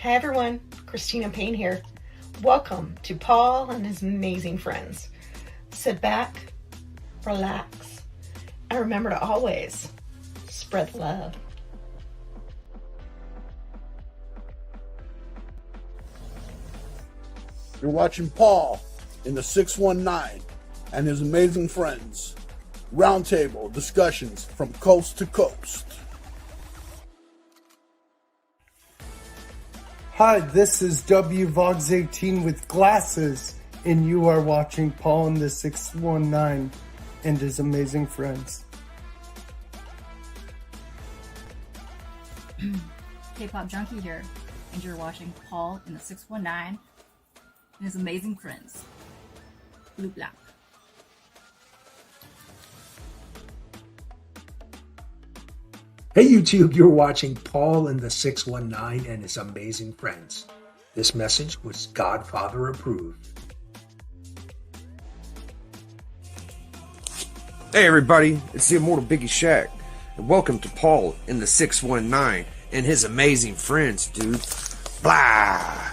Hi everyone, Christina Payne here. Welcome to Paul and his amazing friends. Sit back, relax, and remember to always spread love. You're watching Paul in the 619 and his amazing friends. Roundtable discussions from coast to coast. Hi, this is W Vogs 18 with glasses, and you are watching Paul and the 619 and his amazing friends. K-pop junkie here, and you're watching Paul and the 619 and his amazing friends. Blue Black. Hey YouTube, you're watching Paul and the 619 and his amazing friends. This message was Godfather approved. Hey everybody, it's the immortal Biggie Shaq, and welcome to Paul and the 619 and his amazing friends, dude. Blah!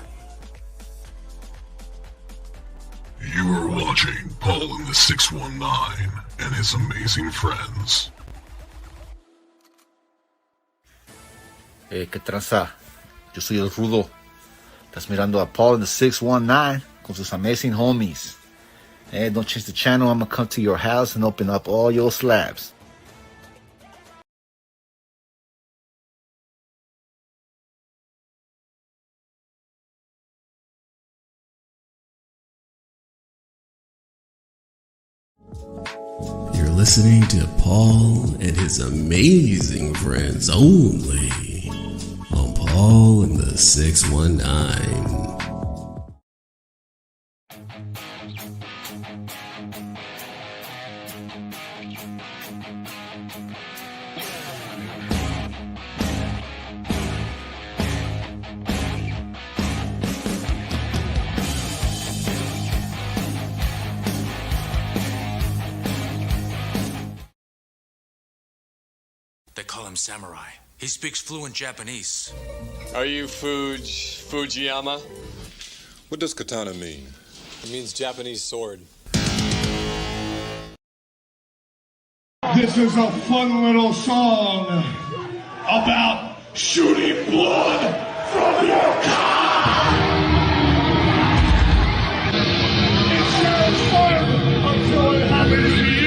You are watching Paul and the 619 and his amazing friends. ¿Qué tranza? Yo soy el Rudo. Estás mirando a Paul and the 619 con sus amazing homies. Don't change the channel. I'm gonna come to your house and open up all your slabs. You're listening to Paul and his amazing friends only on Paul and the 619. They call him Samurai. He speaks fluent Japanese. Are you Fujiyama? What does katana mean? It means Japanese sword. This is a fun little song about shooting blood from your cock. It's your fun until it happens to you.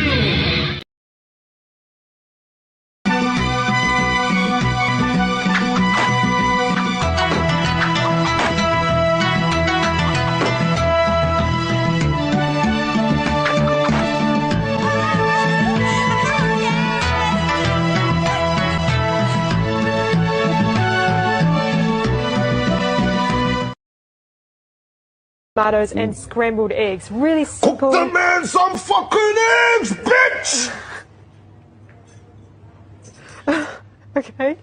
Tomatoes and scrambled eggs. Really simple. Cook the man some fucking eggs, bitch! Okay.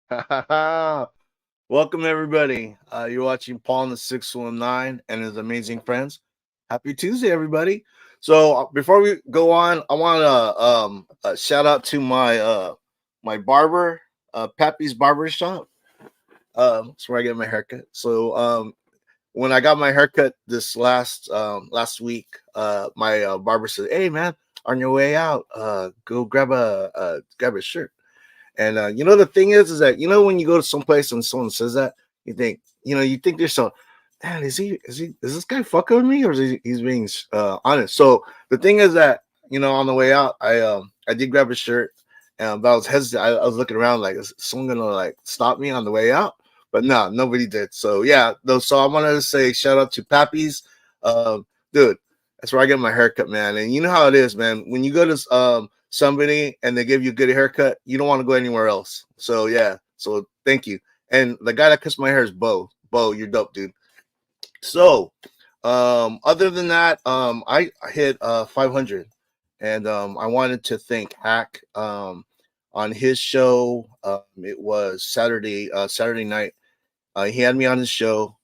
Welcome, everybody. You're watching Paul and the 619 and his amazing friends. Happy Tuesday, everybody. So before we go on, I want to shout out to my my barber, Pappy's Barber Shop. That's where I get my haircut. So when I got my haircut this last week, my barber said, "Hey, man, on your way out, go grab a shirt." And the thing is that when you go to some place and someone says that, you think to yourself, "Man, is this guy fucking with me, or is he's being honest?" So the thing is that on the way out, I did grab a shirt, but I was hesitant. I was looking around like, is someone gonna like stop me on the way out? But no, nobody did. So yeah, so I wanted to say shout out to Pappy's, dude. That's where I get my haircut, man. And you know how it is, man. When you go to somebody and they give you a good haircut, you don't want to go anywhere else. So yeah, so thank you. And the guy that cuts my hair is Bo. Bo, you're dope, dude. So other than that, I hit 500, and I wanted to thank Hack on his show. It was Saturday night. He had me on his show,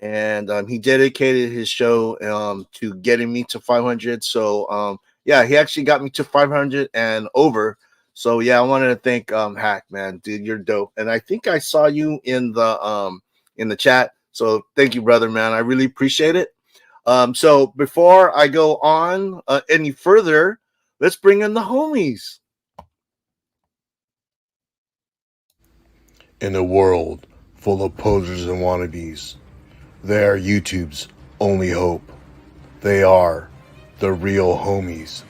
and he dedicated his show to getting me to 500. So yeah, he actually got me to 500 and over. So yeah, I wanted to thank Hack, man, dude, you're dope. And I think I saw you in the chat. So thank you, brother, man. I really appreciate it. So before I go on any further, let's bring in the homies. In a world full of posers and wannabes, they are YouTube's only hope. They are the real homies.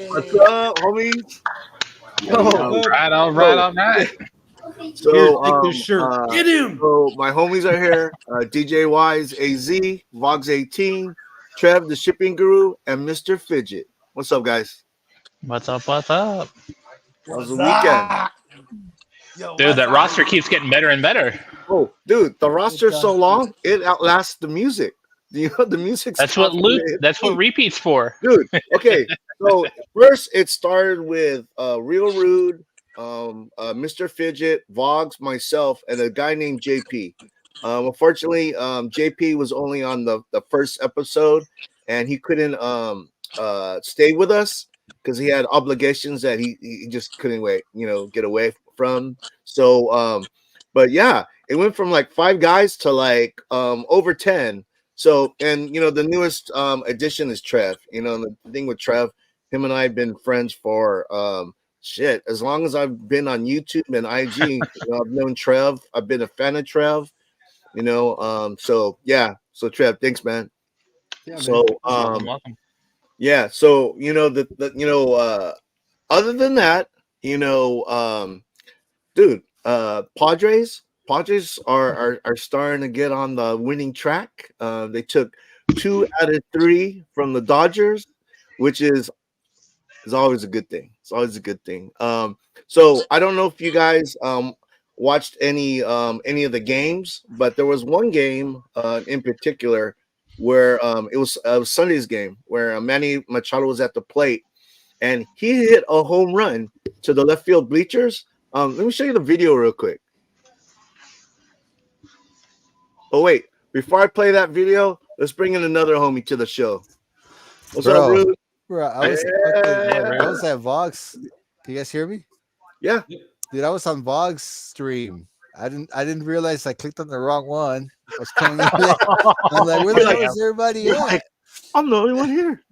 What's up, homies? All right. So, take this shirt. Get him. So my homies are here: DJ Wise, AZ, Vox 18, Trev, the shipping guru, and Mr. Fidget. What's up, guys? What's up? What's up? How's the weekend? Dude, that roster keeps getting better and better. Oh, dude, the roster's so long it outlasts the music. The music. That's what repeats for, dude. Okay, so first it started with Real Rude, Mr. Fidget, Vox, myself, and a guy named JP. Unfortunately, JP was only on the first episode, and he couldn't stay with us because he had obligations that he just couldn't get away from. So, but yeah, it went from like 5 guys to like over 10. So, and the newest addition is Trev. The thing with Trev, him and I have been friends for as long as I've been on YouTube and IG. I've known Trev. I've been a fan of Trev. So yeah. So Trev, thanks, man. Yeah, so welcome. Yeah. So other than that, dude, Padres. Padres are starting to get on the winning track. They took 2 out of 3 from the Dodgers, which is always a good thing. It's always a good thing. So I don't know if you guys watched any of the games, but there was one game in particular where it was Sunday's game where Manny Machado was at the plate and he hit a home run to the left field bleachers. Let me show you the video real quick. Oh wait, before I play that video, let's bring in another homie to the show. What's up, Rude? Bro, I was at Vox. Can you guys hear me? Yeah. Dude, I was on Vox stream. I didn't realize I clicked on the wrong one. I was coming in late. I'm like, where the hell is everybody at? Like, I'm the only one here.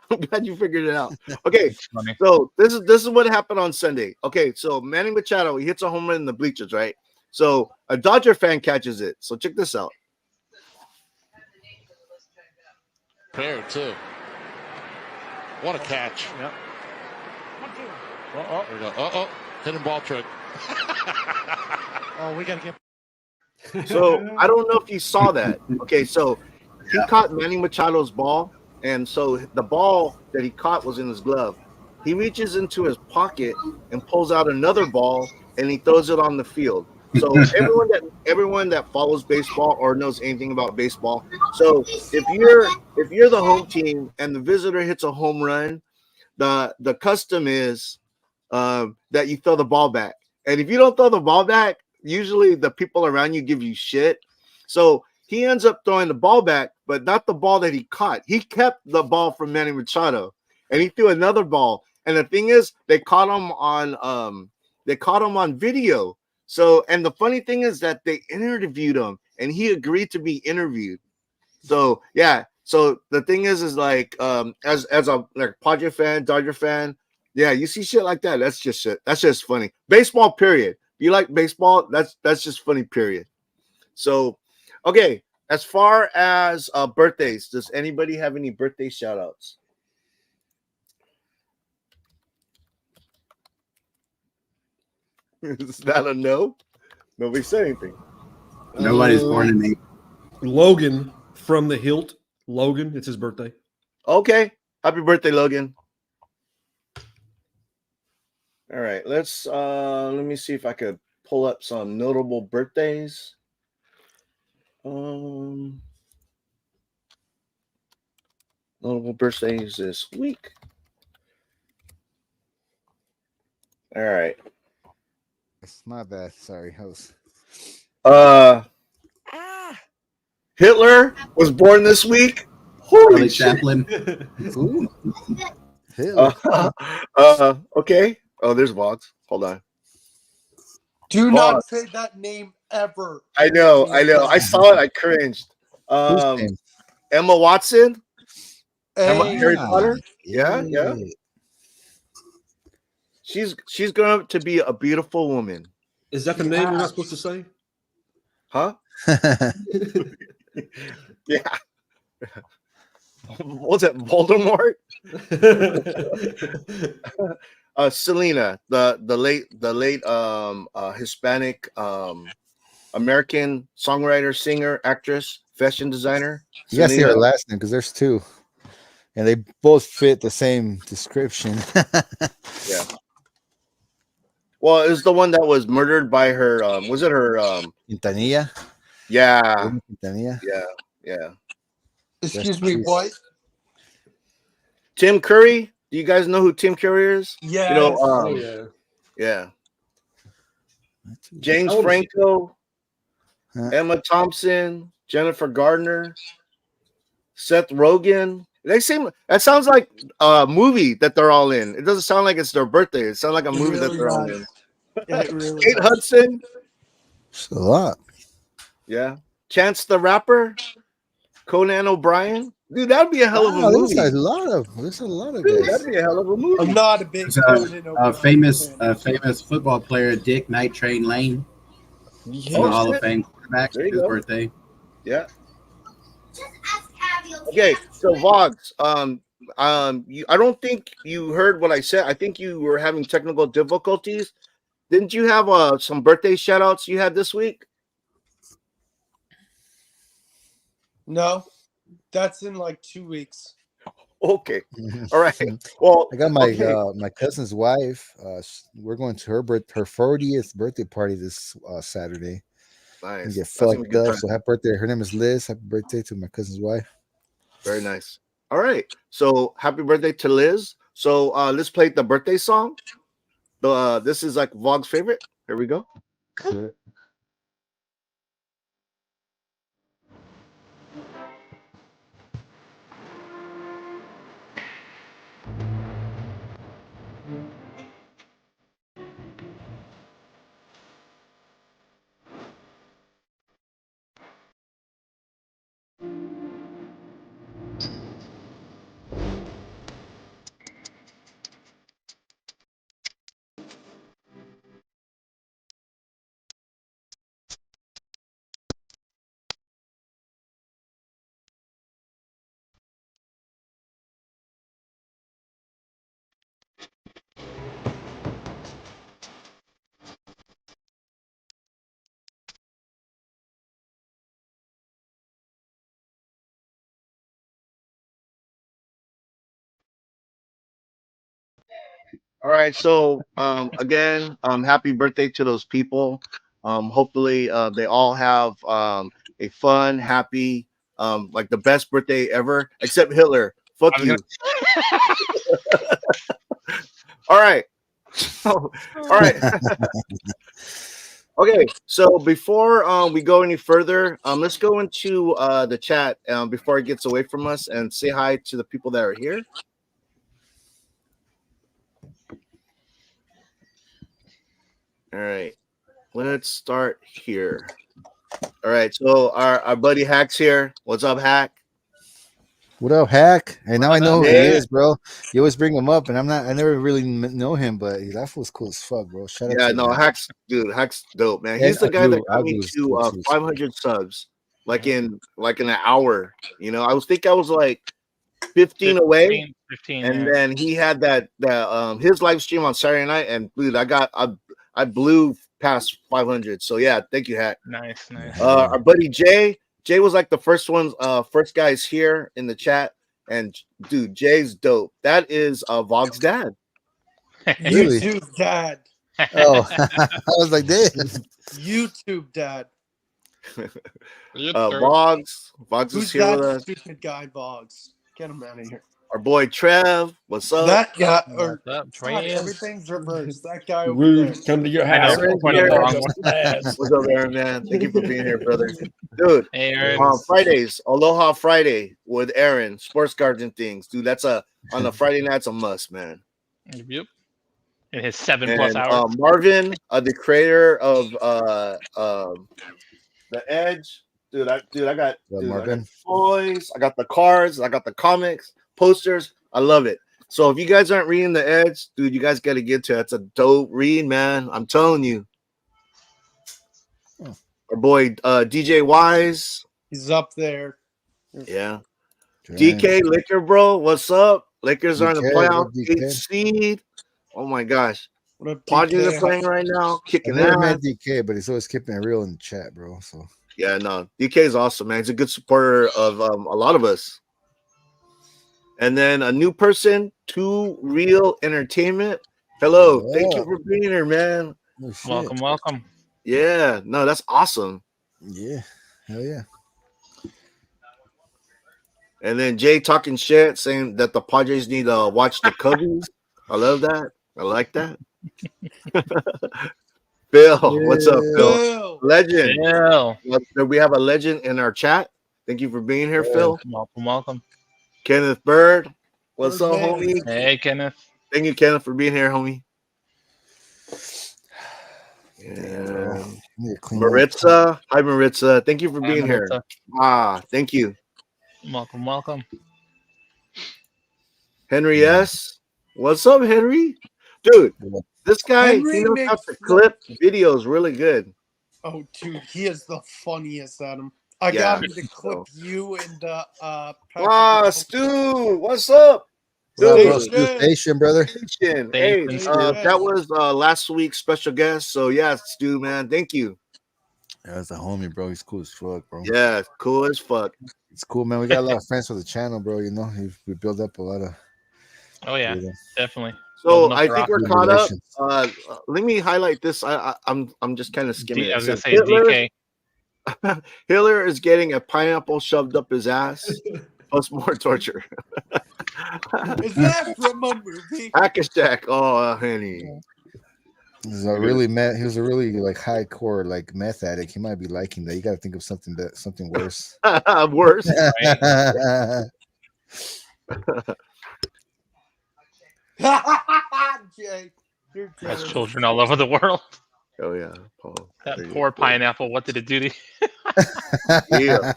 I'm glad you figured it out. Okay, so this is what happened on Sunday. Okay, so Manny Machado, he hits a home run in the bleachers, right? So a Dodger fan catches it. So check this out. Pair too. What a catch! Yep. There we go. Hidden ball trick. Oh, we gotta get. So I don't know if you saw that. Okay, so he caught Manny Machado's ball, and so the ball that he caught was in his glove. He reaches into his pocket and pulls out another ball, and he throws it on the field. So everyone that follows baseball or knows anything about baseball, so if you're the home team and the visitor hits a home run, the custom is that you throw the ball back. And if you don't throw the ball back, usually the people around you give you shit. So he ends up throwing the ball back, but not the ball that he caught. He kept the ball from Manny Machado, and he threw another ball. And the thing is, they caught him on video. So, and the funny thing is that they interviewed him, and he agreed to be interviewed. So, yeah. So the thing is like, as a like Padre fan, Dodger fan, yeah, you see shit like that. That's just shit. That's just funny. Baseball, period. You like baseball? That's just funny, period. So, okay. As far as birthdays, does anybody have any birthday shout outs? Is that a no? Nobody said anything. Nobody's born in April. Logan from the Hilt. Logan, it's his birthday. Okay. Happy birthday, Logan. All right. Let me see if I could pull up some notable birthdays. Notable birthdays this week. All right. It's my bad. Sorry, host. Hitler was born this week. Holy shit. Chaplin. Hitler. Okay. Oh, there's Vox. Hold on. Do not say that name ever. I know. I saw it. I cringed. Emma Watson. Harry Potter. Yeah. She's going to be a beautiful woman. Is that the name you're not supposed to say? Huh? Yeah. What's that? Voldemort? Selena, the late Hispanic American songwriter, singer, actress, fashion designer. You gotta see her last name because there's two, and they both fit the same description. Yeah. Well, it was the one that was murdered by her. Was it her? Quintanilla. Yeah. Quintanilla. Yeah. Excuse me, what? Tim Curry. Do you guys know who Tim Curry is? Yeah. You know, yeah. James Franco, Emma Thompson, Jennifer Gardner, Seth Rogen. That sounds like a movie that they're all in. It doesn't sound like it's their birthday. It sounds like a movie that they're all in. Kate Hudson. It's a lot. Yeah. Chance the Rapper. Conan O'Brien. Dude, that'd be a hell of a movie. There's a lot of Dude, that'd be a hell of a movie. I'm not a big famous football player, Dick Night Train Lane. Hall of Fame quarterback. His birthday. Yeah. Okay, so Vox, I don't think you heard what I said. I think you were having technical difficulties. didn't you have some birthday shout outs you had this week? No, that's in like 2 weeks. Okay. All right. Well, I got my okay. my cousin's wife. We're going to her 40th birthday party this Saturday. Nice. And get That's gonna be fucked good up. time. So happy birthday. Her name is Liz. Happy birthday to my cousin's wife. Very nice. All right. So happy birthday to Liz. So let's play the birthday song. This is like Vlog's favorite. Here we go. All right. So again, happy birthday to those people. Hopefully they all have a fun, happy, like the best birthday ever, except Hitler. Fuck I was you. gonna- All right. All right. Okay, so before we go any further, let's go into the chat before it gets away from us and say hi to the people that are here. All right, let's start here. All right, so our buddy Hack's here. What's up, Hack? What up, Hack? And now I know who he Hey. is, bro. You always bring him up, and I never really know him, but that was cool as fuck, bro. Shout out Yeah, to no, Hack. Hack's dope, man. Yeah, He's the guy that got me Agu's to cool too. 500 subs, like in an hour. You know, I was like 15 away, 15, and yeah. then he had that his live stream on Saturday night, and dude, I blew past 500. So yeah, thank you, Hack. Nice. Our buddy Jay was like the first guys here in the chat, and dude, Jay's dope. That is Vog's dad. Really? YouTube dad. Oh, I was like, damn. YouTube dad. Vog's is Who's here with that us. stupid guy, Boggs? Get him out of here. Our boy Trev, what's up? That guy, or What's up, God, Trev? everything's reversed. That guy over Rude, there. come to your I know, house. Aaron's pointing here. the wrong one. What's up, Aaron, man? Thank you for being here, brother. Dude, Hey, Aaron. on Fridays, Aloha Friday with Aaron, Sports Cards and Things. Dude, that's on a Friday night, it's a must, man. Yep. In his 7+ And hours. Marvin, the creator of The Edge. Dude, I got Marvin? toys, I got the cards, I got the comics, posters. I love it. So if you guys aren't reading The Edge, dude, you guys got to get to it. It's a dope read, man. I'm telling you. Our boy DJ Wise. He's up there. Yeah. Dang. DK Liquor, bro. What's up? Lakers are in the DK, playoff. DK. 8th seed. Oh my gosh. What up, Padres DK? are playing right now, I kicking never ass. met DK, but he's always keeping it real in the chat, bro. So Yeah, no, DK is awesome, man. He's a good supporter of a lot of us. And then a new person, Two Real Entertainment. Hello, thank you for being here, man. oh, shit. Welcome. Yeah, no, that's awesome. Yeah, hell yeah. And then Jay talking shit, saying that the Padres need to watch the Cubbies. I love that. I like that. Bill, what's up, Bill? Bill. Legend. Bill. We have a legend in our chat. Thank you for being here, Phil. Welcome. Kenneth Bird, what's up, Bird. homie? Hey, Kenneth. Thank you, Kenneth, for being here, homie. Bro, Yeah. I need to clean up. Maritza, hi Maritza. Thank you for Hi, being here. Maritza. Thank you. Welcome. Henry S. What's up, Henry? Dude, this guy, Henry he knows how makes to clip videos really good. Oh, dude, he is the funniest, Adam. I Yeah, got him to clip you and Patrick Ah, Mahomes. Stu, what's up? Well, bro, Dude, station, brother. Station. Thank Hey, you, Stu. that was last week's special guest. So yeah, Stu, man, thank you. Yeah, that's a homie, bro. He's cool as fuck, bro. Yeah, cool as fuck. It's cool, man. We got a lot of friends for the channel, bro. You know, we built up a lot of. Oh yeah, you know, definitely. So Building up I the think we're roster. caught up. Relations. Let me highlight this. I'm just kind of skimming I was it. gonna So say DK. Hitler is getting a pineapple shoved up his ass, plus more torture. Is that from a movie? Hackashack. Oh, honey. He was a really like hardcore like meth addict. He might be liking that. You got to think of something worse. Worse. Jay, you're Has terrible. children all over the world. Oh yeah, Paul. That There you poor go. pineapple. What did it do to you? Yeah.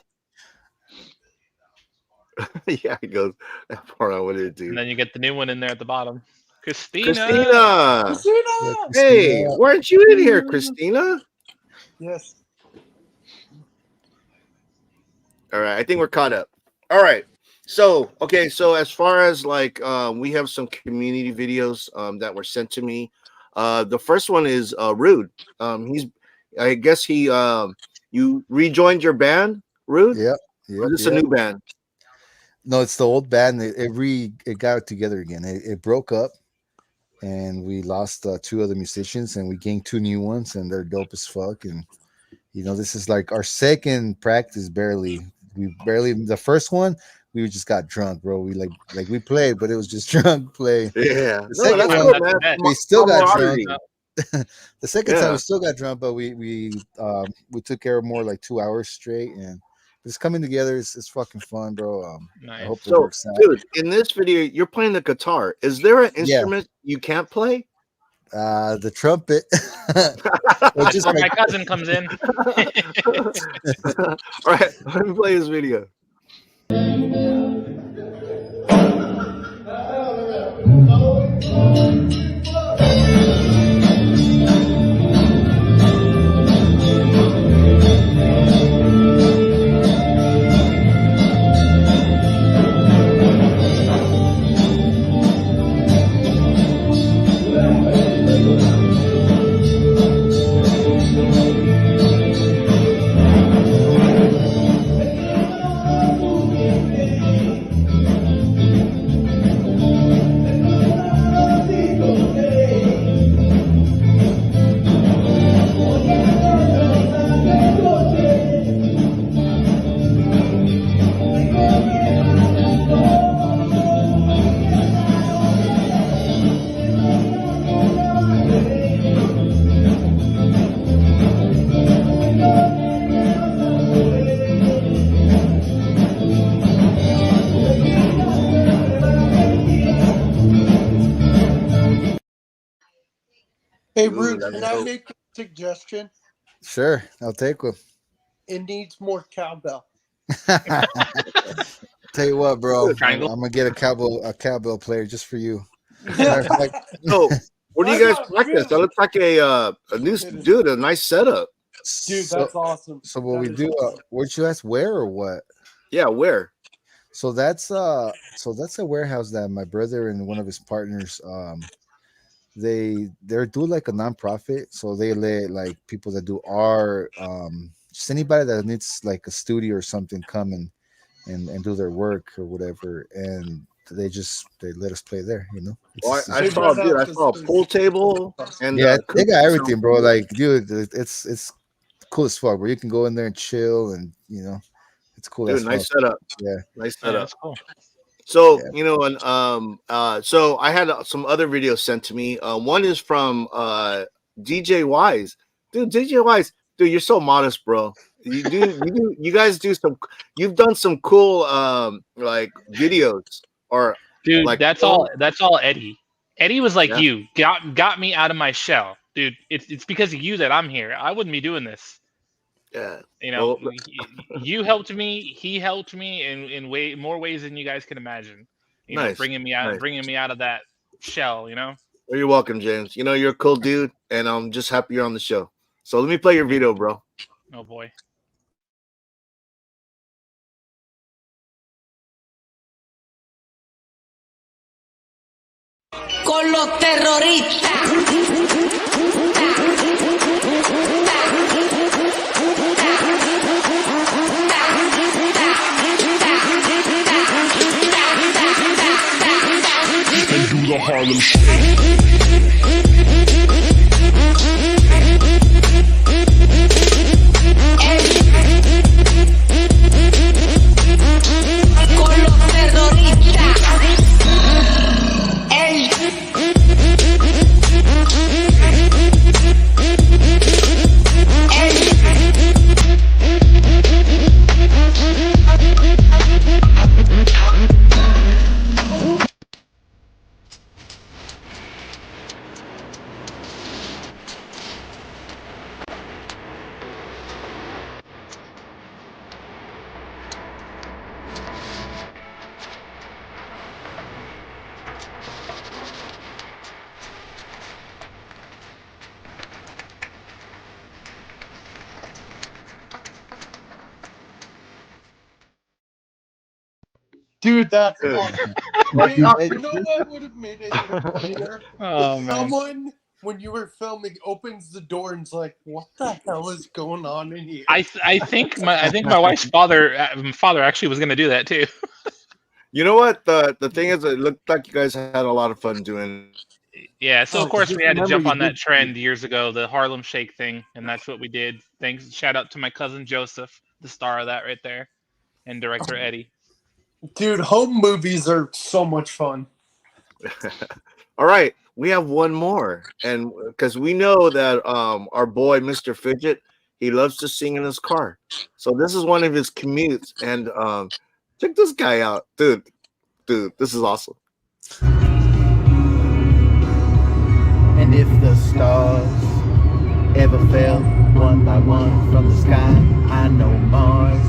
Yeah, he goes, that part I wanted to do. And then you get the new one in there at the bottom. Christina. Christina! Hey, weren't you in here, Christina? Yes. All right, I think we're caught up. All right. So as far as like we have some community videos that were sent to me. The first one is Rude. I guess you rejoined your band, Rude? Yep. Or is this a new band? No, it's the old band. It got together again. It broke up, and we lost 2 other musicians, and we gained 2 new ones, and they're dope as fuck. And you know, this is like our second practice. The first one we just got drunk, bro. We like we played, but it was just drunk play. Yeah, The second one, we still got drunk. The second time Yeah. we still got drunk, but we took care of more like 2 hours straight, and it's coming together. It's fucking fun, bro. I hope it So, works out. dude, in this video, you're playing the guitar. Is there an instrument you can't play? The trumpet. That's where my cousin comes in. All right, let me play this video. Hey, Ooh, Rude, that's can I dope. make a suggestion? Sure, I'll take one. It needs more cowbell. Tell you what, bro, I'm Triangle. gonna get a cowbell player just for you. So, where do you guys practice? That looks like a new dude, a nice setup. Dude, that's awesome. So what That we is do? awesome. Where'd you ask? Where or what? Yeah, where? So that's a warehouse that my brother and one of his partners they're doing like a nonprofit. So they let like people that do art, just anybody that needs like a studio or something come and do their work or whatever, and they let us play there, you know. Well, I saw a pool table and yeah, they got everything, bro. Like, dude, it's cool as fuck, bro. You can go in there and chill, and you know, it's cool. Dude, as nice fuck. setup. Yeah, Nice Yeah, setup. that's cool. So you know, and so I had some other videos sent to me. One is from DJ Wise, dude. DJ Wise, dude, you're so modest, bro. You guys do some. You've done some cool like videos or Dude, like that's all Eddie. Eddie was like, Yeah. you got me out of my shell, dude. It's because of you that I'm here. I wouldn't be doing this. Yeah, you know, Well, you helped me. He helped me in way more ways than you guys can imagine. You know, Nice, bringing me nice. out of that shell. You know. Well, you're welcome, James. You know, you're a cool dude, and I'm just happy you're on the show. So let me play your video, bro. Oh boy. con los And do the Harlem Shake. Dude, that's Dude. awesome. Like, Hey, it- you know what would have made it even funnier? Oh, If man. someone, when you were filming, opens the door and's like, "What the hell is going on in here?" I think my wife's father actually was gonna do that too. You know what? The thing is, it looked like you guys had a lot of fun doing. Yeah, so Oh, of course just we had to remember jump you on that did- trend years ago, the Harlem Shake thing, and that's what we did. Thanks, shout out to my cousin Joseph, the star of that right there, and director Eddie. Dude, home movies are so much fun. All right, we have one more, and because we know that our boy Mr. Fidget, he loves to sing in his car. So this is one of his commutes, and check this guy out, dude. This is awesome. And if the stars ever fell one by one from the sky, I know Mars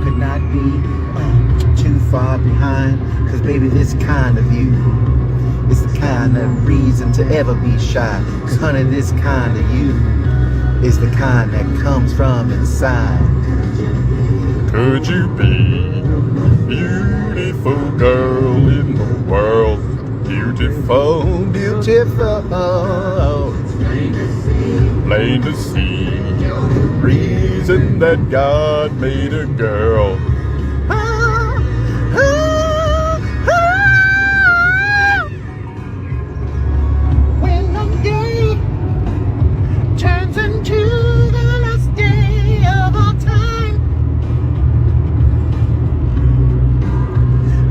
could not be too far behind. Cause baby, this kind of view is the kind of reason to ever be shy. Cause honey, this kind of you is the kind that comes from inside. Could you be beautiful girl in the world? Beautiful, Beautiful, plain to see. Reason that God made a girl. when the day turns into the last day of all time,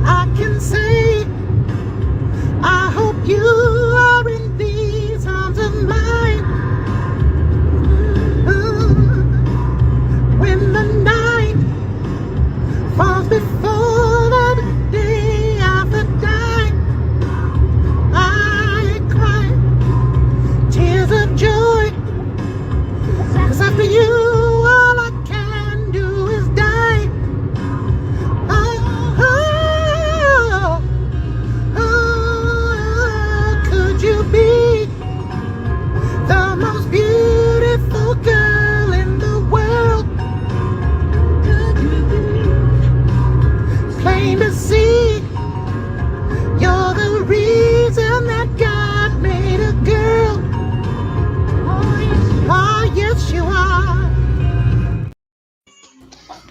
I can say I hope you are in these arms of mine. When the night falls before the day after die, I cry tears of joy. 'Cause after you, all I can do is die. Could you be the most beautiful girl in the world? Plain to see, you're the reason that God made a girl. Oh, yes, you are.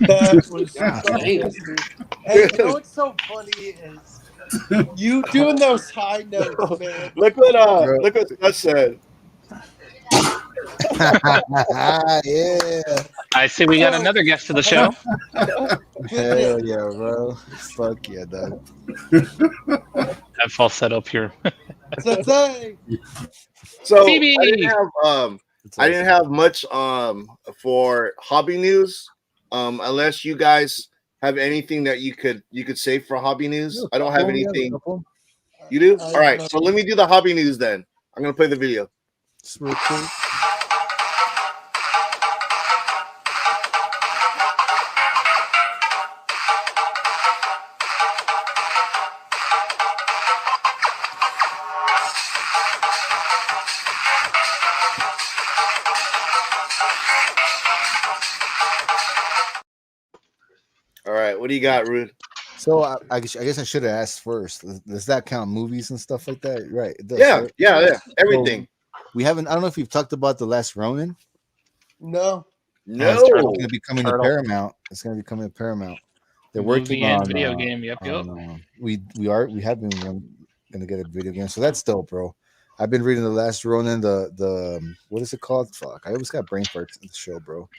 That was Yeah, so thanks. good. Hey, you know what's so funny is you doing those high notes, man. Look what Scott said. Yeah. I see we got another guest to the show. Hell yeah, bro. Fuck yeah, dog. That falsetto up here. So Phoebe! I didn't have much for hobby news. Unless you guys have anything that you could say for hobby news. I don't have anything. You do? All right. So let me do the hobby news then. I'm gonna play the video. All right, what do you got, Rude? So I guess I should have asked first. Does that count movies and stuff like that? Right. It does, Yeah, right? yeah, everything. So we haven't. I don't know if you've talked about The Last Ronin. No. It's going to be coming to Paramount. It's going to be coming to Paramount. They're working Movie and on video game. Yep. We have been going to get a video game, so that's dope, bro. I've been reading The Last Ronin. The what is it called? Fuck, I always got brain farts in the show, bro.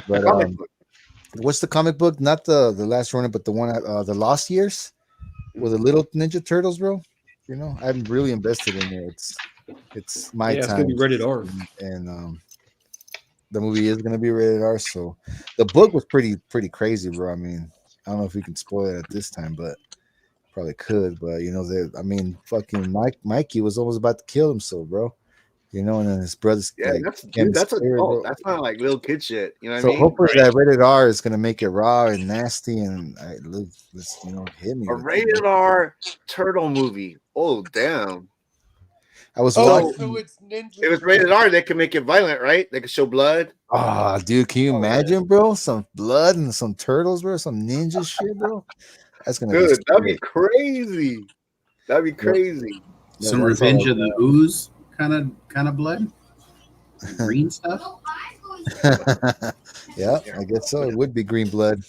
But what's the comic book? Not the Last Ronin, but the one the Lost Years with the little Ninja Turtles, bro. You know, I'm really invested in it. It's my time. It's gonna be rated R, and the movie is gonna be rated R. So the book was pretty crazy, bro. I mean, I don't know if we can spoil it at this time, but probably could. But you know, fucking Mikey was almost about to kill himself, bro. You know, and then his brothers. Yeah, like, that's bro. that's not like little kid shit. You know what So I mean? hopefully that rated R is gonna make it raw and nasty and hit me. A rated R turtle movie. Oh damn! I was so watching. it's ninja. It was rated R. They can make it violent, right? They can show blood. Ah, dude, can you imagine, bro? Some blood and some turtles, bro. Some ninja shit, bro. That's gonna Dude, be that'd be crazy. That'd be crazy. Some Revenge of the Ooze kind of blood, green stuff. Yeah, I guess so. It would be green blood.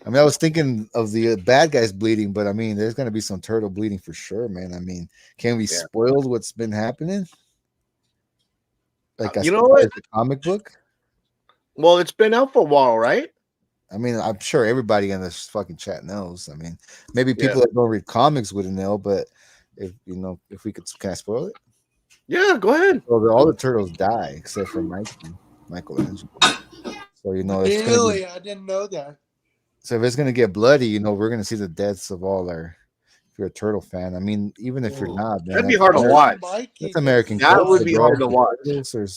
I mean, I was thinking of the bad guys bleeding, but I mean, there's gonna be some turtle bleeding for sure, man. I mean, can we spoil what's been happening? Like, you know what? The comic book. Well, it's been out for a while, right? I mean, I'm sure everybody in this fucking chat knows. I mean, maybe people that don't read comics wouldn't know, but if we could, can I spoil it? Yeah, go ahead. So all the turtles die except for Michelangelo. So it's Really, I didn't know that. So if it's gonna get bloody, we're gonna see the deaths of all our. If you're a turtle fan, I mean, even if you're not, man, that'd be hard to watch. That's American. That would be hard to watch.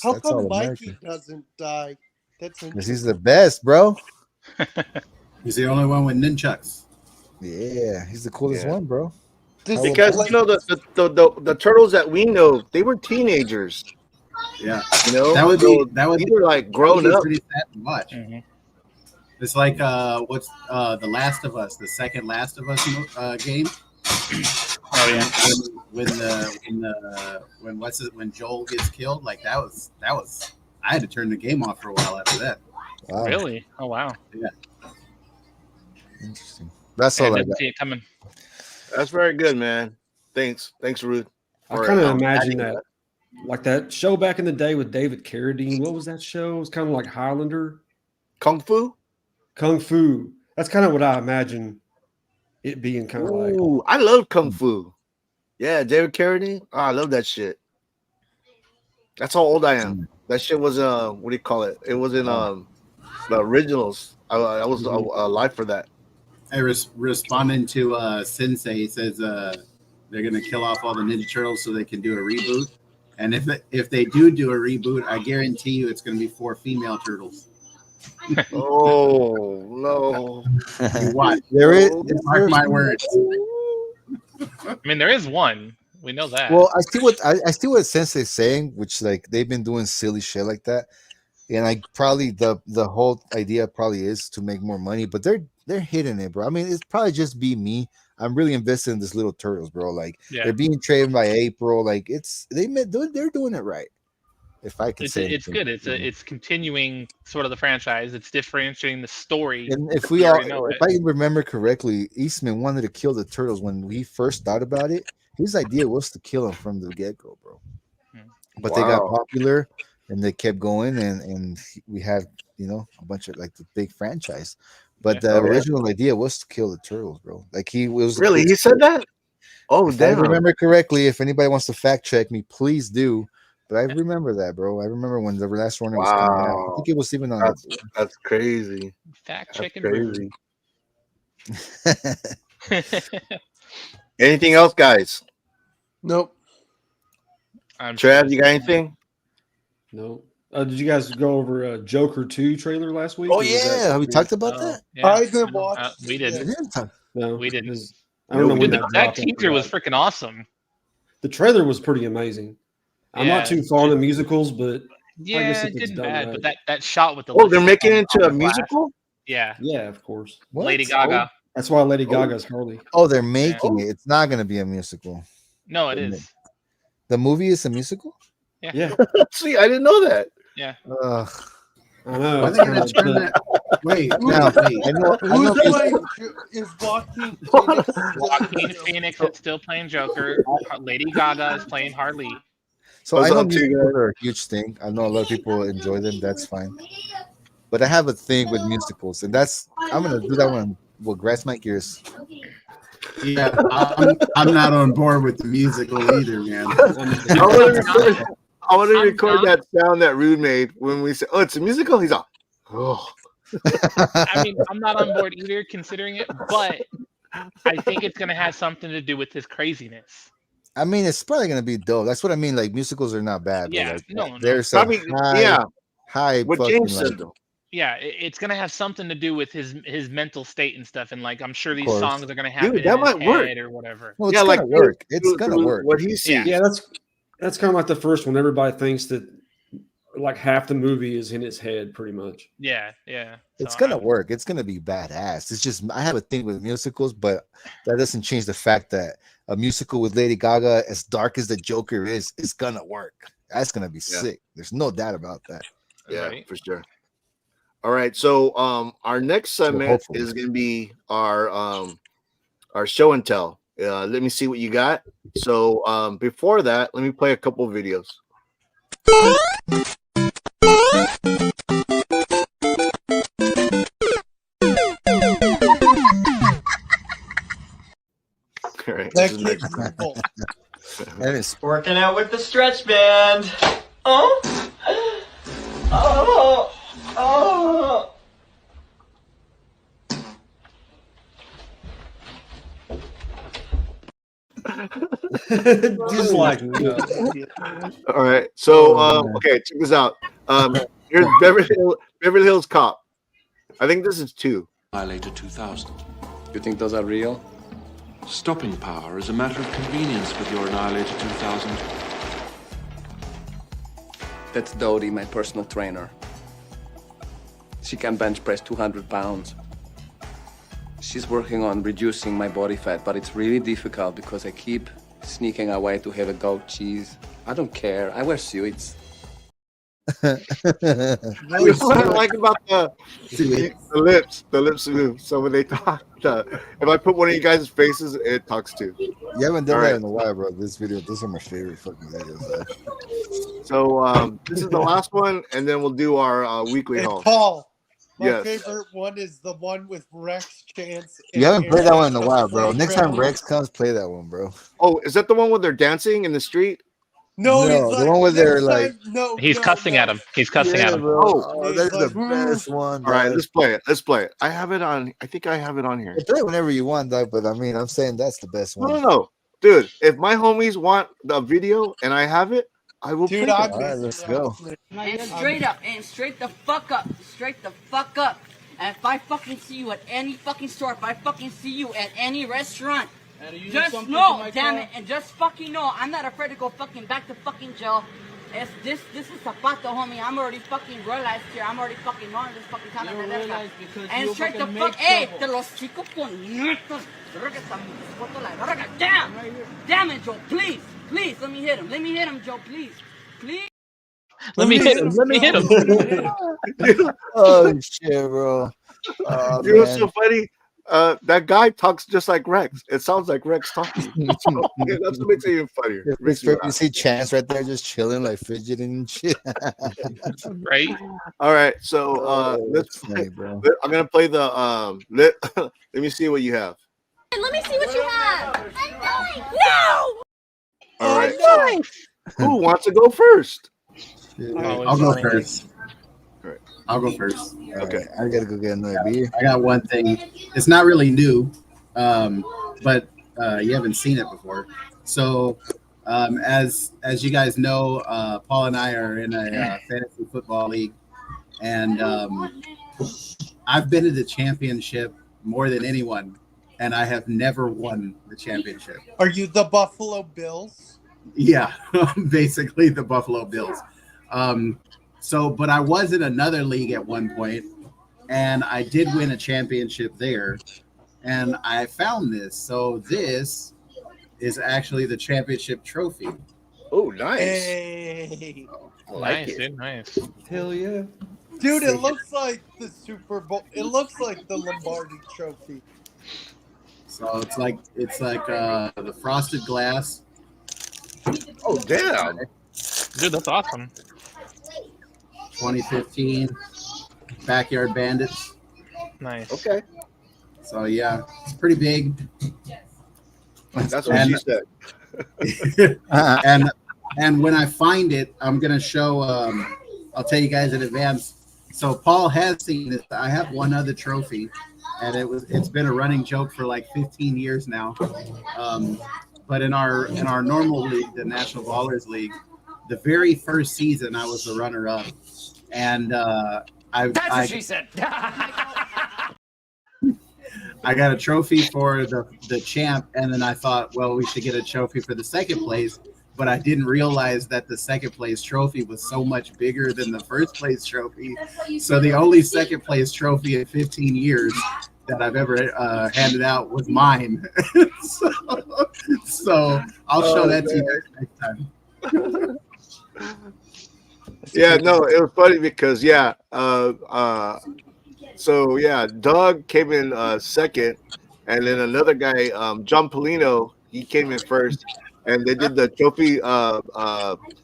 How come Mikey doesn't die? That's because he's the best, bro. He's the only one with nunchucks. Yeah, he's the coolest one, bro. Because the turtles that we know, they were teenagers. Yeah, that would be like grown up. Pretty sad to watch. Mm-hmm. It's like what's the Last of Us, the second Last of Us game. Oh yeah. When Joel gets killed, like that was I had to turn the game off for a while after that. Wow. Really? Oh wow. Yeah. Interesting. That's all I got. See it coming. That's very good, man. Thanks, Ruth. I kind of imagine that, like that show back in the day with David Carradine. What was that show? It was kind of like Highlander. Kung Fu. That's kind of what I imagine it being kind of like. Ooh, I love Kung Fu. Yeah, David Carradine. Oh, I love that shit. That's how old I am. That shit was what do you call it? It was in the originals. I was alive for that. I responding to Sensei. He says they're gonna kill off all the Ninja Turtles so they can do a reboot. And if they do a reboot, I guarantee you it's gonna be 4 female turtles. Oh no! You watch. There is. Mark my words. I mean, there is one. We know that. Well, I see what Sensei's saying, which like they've been doing silly shit like that, and I probably the whole idea probably is to make more money, but they're hitting it, bro. I mean, it's probably just be me. I'm really invested in this little turtles, bro. Like they're being trained by April. Like they're doing it right. If I could say it's good. It's continuing sort of the franchise. It's differentiating the story. And if I remember correctly, Eastman wanted to kill the turtles when we first thought about it. His idea was to kill them from the get-go, bro. But they got popular and they kept going, and we had a bunch of like the big franchise. But the original idea was to kill the turtles, bro. Like he said that. Oh, if I remember correctly. If anybody wants to fact check me, please do. But I remember that, bro. I remember when the last one was coming out. I think it was even on. That's crazy. Fact checking. Crazy. Anything else, guys? Nope. Trav, you got anything? No. Did you guys go over Joker 2 trailer last week? Oh yeah, have we talked about that? Yeah. I didn't watch. We didn't. No, we didn't. I don't know when that teaser was freaking awesome. The trailer was pretty amazing. I'm not too fond of musicals, but yeah, I guess it didn't bad. Right. But that shot with the they're making it into a musical. Yeah, yeah, of course. Lady Gaga. That's why Lady Gaga's Harley. Oh, they're making it. It's not going to be a musical. No, it is. The movie is a musical? Yeah. See, I didn't know that. Yeah. I know. Are they gonna turn that? Wait, Now, wait. I know Who's it's- playing? Is Joaquin Phoenix still- Joaquin Phoenix is still playing Joker. Lady Gaga is playing Harley. So I What's know up, T-Guy? musicals are a huge thing. I know a lot of people enjoy them. That's fine. But I have a thing with musicals, and I'm gonna do that one. Will grass my gears. Yeah, I'm not on board with the musical either, man. I want to record that sound that Rude made when we said, "Oh, it's a musical." He's like, "Oh." I mean, I'm not on board either, considering it, but I think it's gonna have something to do with his craziness. I mean, it's probably gonna be dope. That's what I mean. Like musicals are not bad. Yeah, but like, no. there's some high. What fucking, James like, said though. Yeah, it's gonna have something to do with his mental state and stuff, and like I'm sure these course. songs are gonna happen Dude, in that his might work. head or whatever. Well, it's Yeah, gonna like, work. It's through- gonna through work. What he sees. Yeah, that's kind of like the first one. Everybody thinks that like half the movie is in his head, pretty much. Yeah. It's So, gonna work. It's gonna be badass. It's just I have a thing with musicals, but that doesn't change the fact that a musical with Lady Gaga, as dark as the Joker is gonna work. That's gonna be sick. There's no doubt about that. Yeah, Right. for sure. All right, so our next segment hopefully. is gonna be our show and tell. Let me see what you got. So before that, let me play a couple of videos. All right, That this is kid's next. evil. That is Working out with the stretch band. Oh. Oh. Oh. Just like All right, so okay, check this out. Here's Beverly Hills Cop. I think this is 2. Annihilator 2000. You think those are real? Stopping power is a matter of convenience with your Annihilator 2000. That's Dodie, my personal trainer. She can bench press 200 pounds. She's working on reducing my body fat, but it's really difficult because I keep sneaking away to have a goat cheese. I don't care. I wear suits. What I like about the lips move. So when they talk, if I put one of you guys' faces, it talks too. You haven't done All that right. in a while, bro. This video, those are my favorite fucking videos. So this is the last one, and then we'll do our weekly Hey, haul. Paul, my Yes. favorite one is the one with Rex Chance. You haven't played that one in a while, bro. Like Next time Rebel. Rex comes, play that one, bro. Oh, is that the one where they're dancing in the street? No, No, he's the like, one where they're next like- time- no, He's no, cussing no. at him. He's cussing at him. bro. Oh. Oh, that's the best one. All right, bro. let's play it. Let's play it. I have it on. I think I have it on here. Play it whenever you want, dog. But I mean, I'm saying that's the best one. No, dude. If my homies want the video and I have it, I will Dude, play I it. All right, let's go. And straight up, and straight the fuck up, straight the fuck up. And if I fucking see you at any fucking store, if I fucking see you at any restaurant, just know, damn it, and just fucking know, I'm not afraid to go fucking back to fucking jail. It's this is Zapato, homie. I'm already fucking realized here. I'm already fucking knowing this fucking time. And straight the fuck, hey, te los chicos puñetos. Damn, damn it, Joe, please, let me hit him, Joe, please. Let me hit him. Let me hit him. Oh shit, bro. Oh, You know what's man. so funny? That guy talks just like Rex. It sounds like Rex talking. So, yeah, that's what makes it even funnier. It makes me You laugh. see Chance right there just chilling, like fidgeting and shit. Right? All right, so let's That's funny, bro. I'm gonna play the let me see what you have. Let me see what you have. No! All right. Who wants to go first? I'll go first. I'll go first. Okay. I gotta go get another beer. I got one thing. It's not really new, but you haven't seen it before. So, as you guys know, Paul and I are in a fantasy football league, and I've been to the championship more than anyone, and I have never won the championship. Are you the Buffalo Bills? Yeah, basically the Buffalo Bills. But I was in another league at one point, and I did win a championship there. and I found this. So this is actually the championship trophy. Oh, nice. Hey. I like Nice, it. dude. Nice. Hell yeah. Dude, it looks like the Super Bowl. It looks like the Lombardi Trophy. So it's like the frosted glass. Oh, damn. Dude, that's awesome. 2015 Backyard Bandits. Nice. Okay. So yeah, it's pretty big. That's what she said. and when I find it, I'm gonna show. I'll tell you guys in advance. So Paul has seen this. I have one other trophy, and it's been a running joke for like 15 years now. But in our normal league, the National Ballers League, the very first season I was the runner-up, and That's what she said. I got a trophy for the champ, and then I thought, well, we should get a trophy for the second place, but I didn't realize that the second place trophy was so much bigger than the first place trophy. So the only second place trophy in 15 years that I've ever handed out was mine. so I'll show that to you next time. Yeah, no, it was funny because so yeah, Doug came in second, and then another guy, John Polino, he came in first, and they did the trophy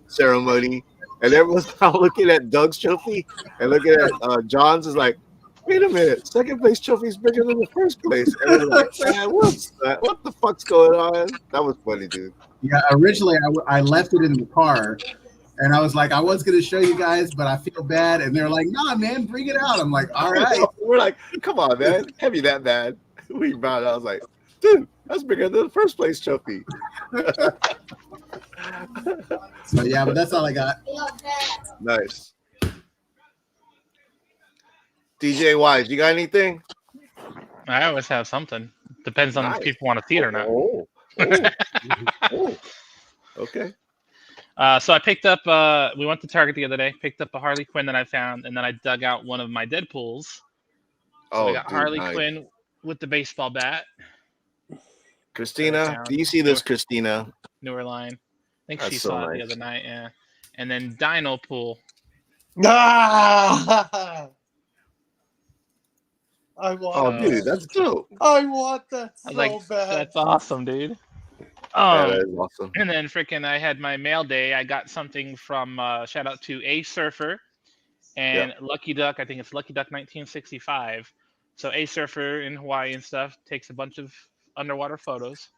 ceremony, and everyone's now looking at Doug's trophy and looking at John's is like, wait a minute, second place trophy is bigger than the first place, and they're like, man, what's that? What the fuck's going on? That was funny, dude. Yeah, originally I left it in the car. And I was like, I was going to show you guys, but I feel bad. And they're like, nah, man, bring it out. I'm like, all right. We're like, come on, man. Heavy that bad. We brought it. I was like, dude, that's bigger than the first place trophy. So, yeah, but that's all I got. Nice. DJ Wise, you got anything? I always have something. Depends on Nice. if people want to see it or not. Oh. Okay. So I picked up, we went to Target the other day, picked up a Harley Quinn that I found, and then I dug out one of my Deadpools. So I got Harley Quinn with the baseball bat. Christina, do you see this, Christina? Newer line. I think That's she so saw it nice. the other night, yeah. And then Dino Pool. Ah! I want Oh, that. dude, that's dope. I want that I so was like, bad. that's awesome, dude. Yeah, that is awesome. And then freaking, I had my mail day. I got something from shout out to A Surfer and Lucky Duck. I think it's Lucky Duck 1965. So A Surfer in Hawaii and stuff takes a bunch of underwater photos.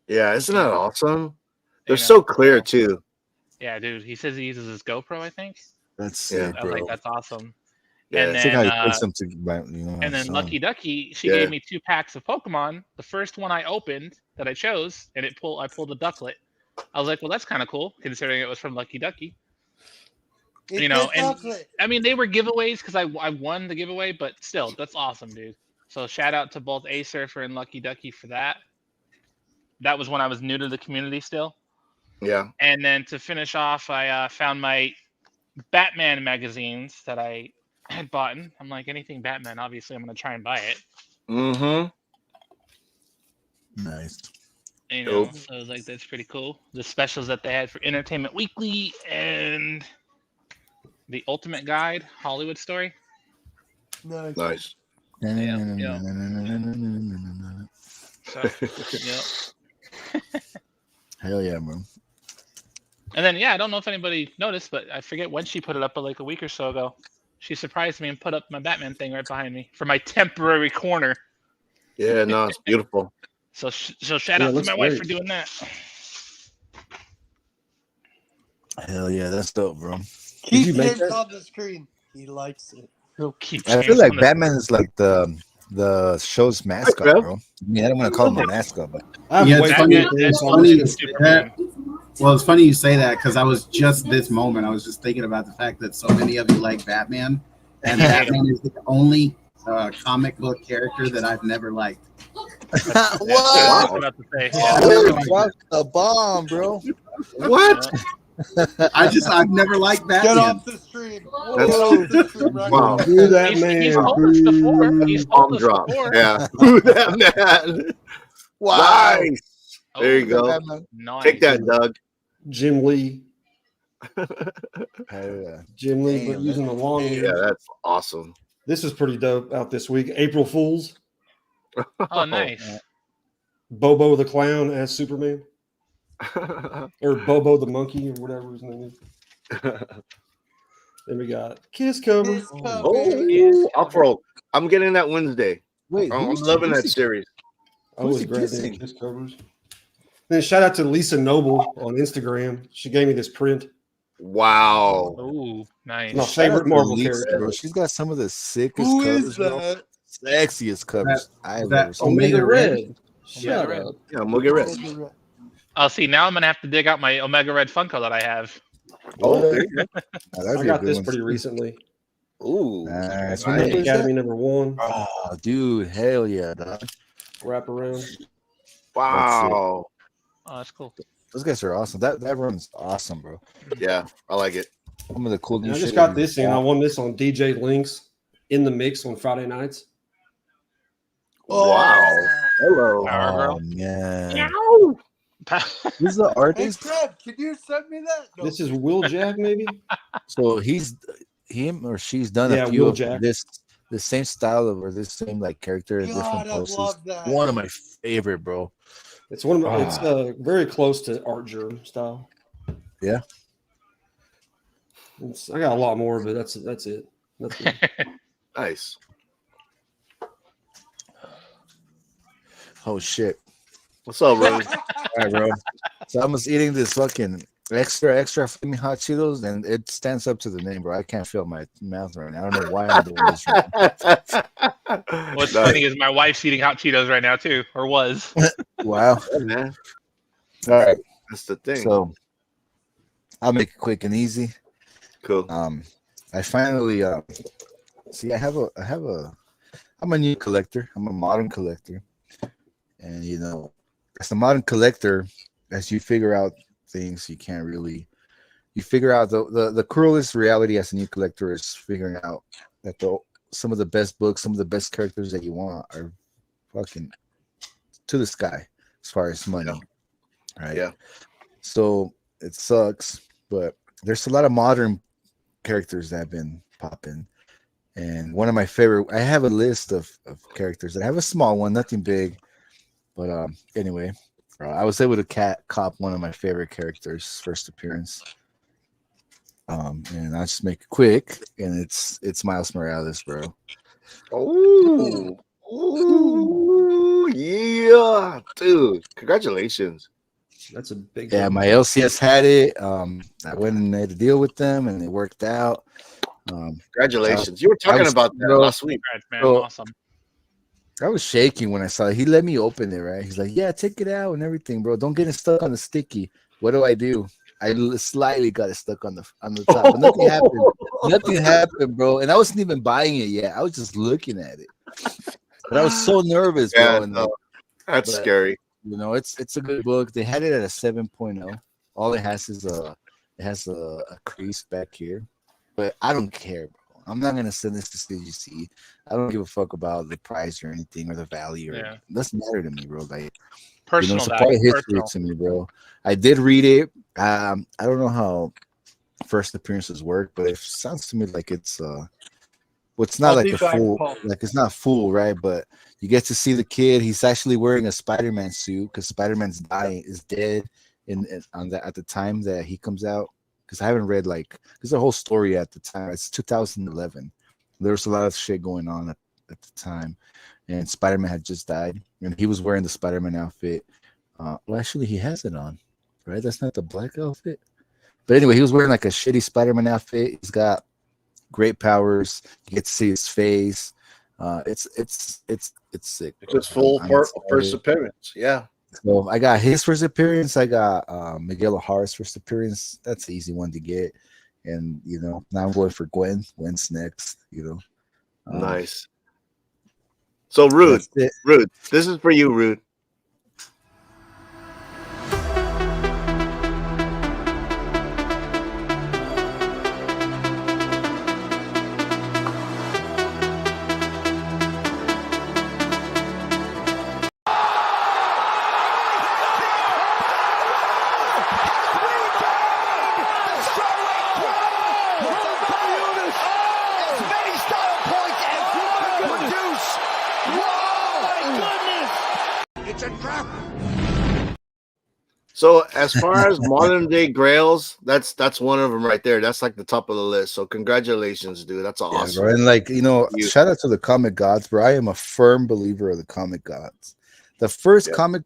Yeah, isn't that awesome? They're You know, so clear too. Yeah, dude. He says he uses his GoPro, I think. That's Yeah. sick, I was bro. like, that's awesome. Yeah, and It's like how then, you put something, you know. and then so- Lucky Ducky, she Yeah. gave me 2 packs of Pokemon. The first one I opened that I chose, and I pulled a Ducklet. I was like, well, that's kind of cool, considering it was from Lucky Ducky. It's You know, a and chocolate. I mean, they were giveaways because I won the giveaway, but still, that's awesome, dude. So shout out to both A Surfer and Lucky Ducky for that. That was when I was new to the community still. Yeah. And then to finish off, I found my Batman magazines that I had bought. I'm like, anything Batman, obviously, I'm going to try and buy it. Mm-hmm. Nice. You know, Dope. so I was like, that's pretty cool. The specials that they had for Entertainment Weekly and the Ultimate Guide Hollywood Story. Nice. Nice. So, yep. Hell yeah, bro. And then, yeah, I don't know if anybody noticed, but I forget when she put it up, but like a week or so ago, she surprised me and put up my Batman thing right behind me for my temporary corner. Yeah, no, it's beautiful. So shout Yeah, out it to looks my wife great. for doing that. Hell yeah, that's dope, bro. Keep you make James that? on the screen. He likes it. He'll keep I feel like Batman is like the show's mascot, Bev. bro. I mean, I don't want to call him a mascot, but I have Yeah, way it's too funny. many things It's on funny. this. Well, it's funny you say that because I was just this moment. I was just thinking about the fact that so many of you like Batman, and Batman is the only comic book character that I've never liked. That's what I was about to say. holy fuck, a bomb, bro. What? I've never liked Get Batman. off the stream. Wow. Boo that He's man. told us before. He's told us Drop. before. Yeah. Boo that man. Wow. Nice. There you go. Nice. Take that, Doug. Jim Lee. Hell yeah. Jim Lee, but Damn, using the long Yeah, ears. that's awesome. This is pretty dope out this week. April Fools. Oh, nice. Bobo the Clown as Superman. Or Bobo the Monkey or whatever his name is. Then we got Kiss Cover. Oh, up roll. I'm getting that Wednesday. Wait, I'm who's- loving who's that he- series. I was he grabbing kissing? Kiss Covers. Then shout out to Lisa Noble on Instagram. She gave me this print. Wow. Ooh, nice. My Shout out favorite to Marvel Lisa, character. bro. She's got some of the sickest Who covers, is bro. that? Sexiest covers I've that ever seen. Omega Red. Omega Shut Red. up. Yeah, Moogie Red. Oh, see, now I'm gonna have to dig out my Omega Red Funko that I have. Oh, there you go. Oh, that'd I be a got good this one. pretty recently. Ooh. Nice. What number is that? Academy #1. Oh, dude, hell yeah, dog. Wrap around. Wow. Oh, that's cool. Those guys are awesome. That run's awesome, bro. Yeah, I like it. Some of the cool new And I just shit got is- this in. I won this on DJ Links in the mix on Friday nights. Wow. Hello. Power Oh Girl. man, Ow. who's the Hey, artist? Fred, can you send me that? No. This is Will Jack, maybe? So him or she's done Yeah, a few Will of Jack. the same style of or this same like character in different God, I poses. love that. One of my favorite, bro. It's one of my, it's very close to Art Germ style. Yeah. I got a lot more, but that's it. That's it. Nice. Oh shit. What's up, Rose? All right, bro. So I was eating this fucking extra flaming hot Cheetos, and it stands up to the name, bro. I can't feel my mouth right now. I don't know why I'm doing this. Right What's funny is my wife's eating hot Cheetos right now too, or was. Wow. Yeah, man. All right. That's the thing. So I'll make it quick and easy. Cool. I finally see I'm a new collector. I'm a modern collector. And you know, as a modern collector, as you figure out things, you figure out the cruelest reality as a new collector is figuring out that some of the best books, some of the best characters that you want are fucking to the sky as far as money. Right. Yeah. So it sucks, but there's a lot of modern characters that have been popping. And one of my favorite, I have a list of characters. I have a small one, nothing big. But anyway, I was able to cop one of my favorite characters' first appearance. And I'll just make it quick. And it's Miles Morales, bro. Oh, yeah, dude! Congratulations. That's a big. Yeah, my LCS had it. I went and made a deal with them, and it worked out. Congratulations! You were talking about that last week. Congrats, man. So- Awesome. I was shaking when I saw it. He let me open it, right? He's like, yeah, take it out and everything, bro. Don't get it stuck on the sticky. What do? I slightly got it stuck on the top. But nothing happened. Nothing happened, bro. And I wasn't even buying it yet. I was just looking at it. But I was so nervous, bro. Yeah, And, no, that's but, scary. You know, it's a good book. They had it at a 7.0. All it has is a crease back here. But I don't care, bro. I'm not gonna send this to CGC. I don't give a fuck about the price or anything or the value. Yeah. It doesn't matter to me, bro. Like, Personal it's a value, part of history personal. to me, bro. I did read it. I don't know how first appearances work, but it sounds to me like it's well, it's not I'll like be a back, full, Paul. like it's not full, right? But you get to see the kid. He's actually wearing a Spider-Man suit because Spider-Man's dead at the time that he comes out. Because I haven't read there's a whole story at the time. It's 2011. There was a lot of shit going on at the time, and Spider-Man had just died, and he was wearing the Spider-Man outfit. Well, actually, he has it on, right? That's not the black outfit. But anyway, he was wearing like a shitty Spider-Man outfit. He's got great powers. You get to see his face. It's sick. It's his full first appearance. Yeah. So I got his first appearance. I got Miguel O'Hara's first appearance. That's an easy one to get. And you know, now I'm going for Gwen. Gwen's next. You know, Nice. So Rude, that's it. Rude, this is for you, Rude. So as far as modern day grails, that's one of them right there. That's like the top of the list. So congratulations, dude. That's awesome. Bro. And like, shout out to the comic gods, bro. I am a firm believer of the comic gods. The first comic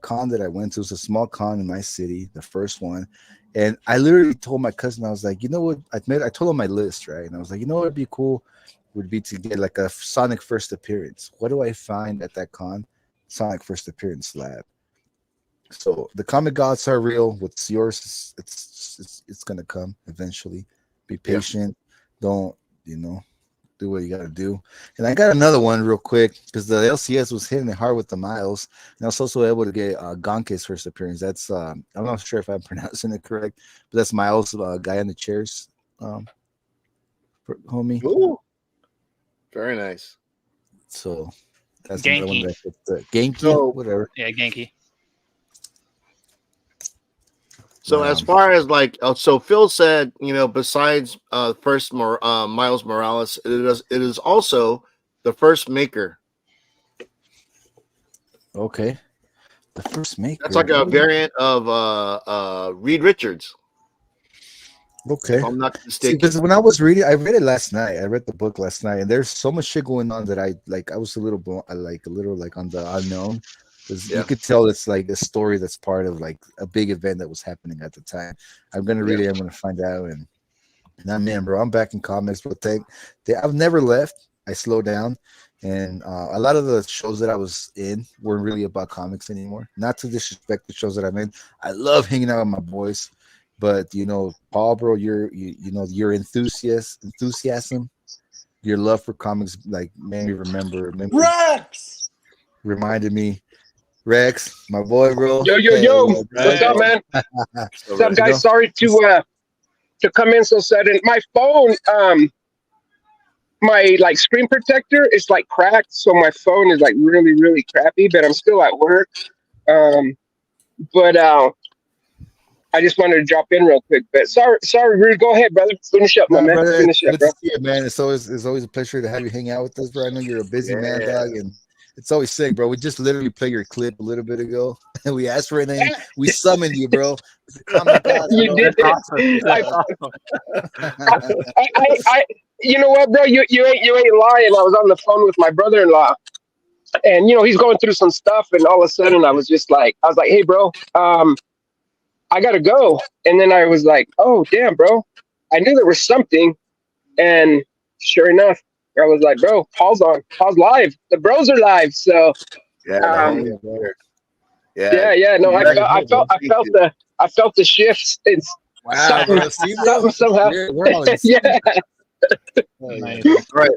con that I went to was a small con in my city, the first one. And I literally told my cousin, I was like, you know what? I told him my list, right? And I was like, you know what would be cool would be to get like a Sonic first appearance. What do I find at that con? Sonic first appearance lab. So the comic gods are real. What's yours? It's gonna come eventually. Be patient. Don't do what you gotta do. And I got another one real quick because the LCS was hitting it hard with the Miles, and I was also able to get Gonke's first appearance. That's I'm not sure if I'm pronouncing it correct, but that's Miles, guy in the chairs, homie. Ooh, very nice. So that's Genki. Genki, So, whatever. Yeah, Genki. So as far as like, so Phil said, besides first Miles Morales, it is also the first maker. Okay, the first maker. That's like a variant of Reed Richards. Okay, if I'm not mistaken. Because when I was reading, I read it last night. I read the book last night, and there's so much shit going on that I was a little on the unknown. Because you could tell it's like a story that's part of like a big event that was happening at the time. I'm gonna read it. I'm gonna find out. And man, bro, I'm back in comics. But I've never left. I slowed down, and a lot of the shows that I was in weren't really about comics anymore. Not to disrespect the shows that I'm in. I love hanging out with my boys, but Paul, bro, your enthusiasm, your love for comics, like man, you remember Rex reminded me. Rex, my boy, bro. Yo. What's up, man? What's up, guys? Sorry to come in so sudden. My phone, my like screen protector is like cracked, so my phone is like really, really crappy. But I'm still at work. But I just wanted to drop in real quick. But sorry, Rude. Go ahead, brother. Finish up, my man. Brother, Finish up, bro. Man, it's always a pleasure to have you hang out with us, bro. I know you're a busy man, dog, and it's always sick, bro. We just literally played your clip a little bit ago, and we asked for it, and we summoned you, bro. You did it. I you know what, bro? You ain't lying. I was on the phone with my brother-in-law, and he's going through some stuff, and all of a sudden I was like, hey, bro, I gotta go. And then I was like, oh damn, bro. I knew there was something, and sure enough, I was like, bro, Paul's live. The bros are live. So yeah. No, I felt the shifts. It's something somehow. Yeah. Right.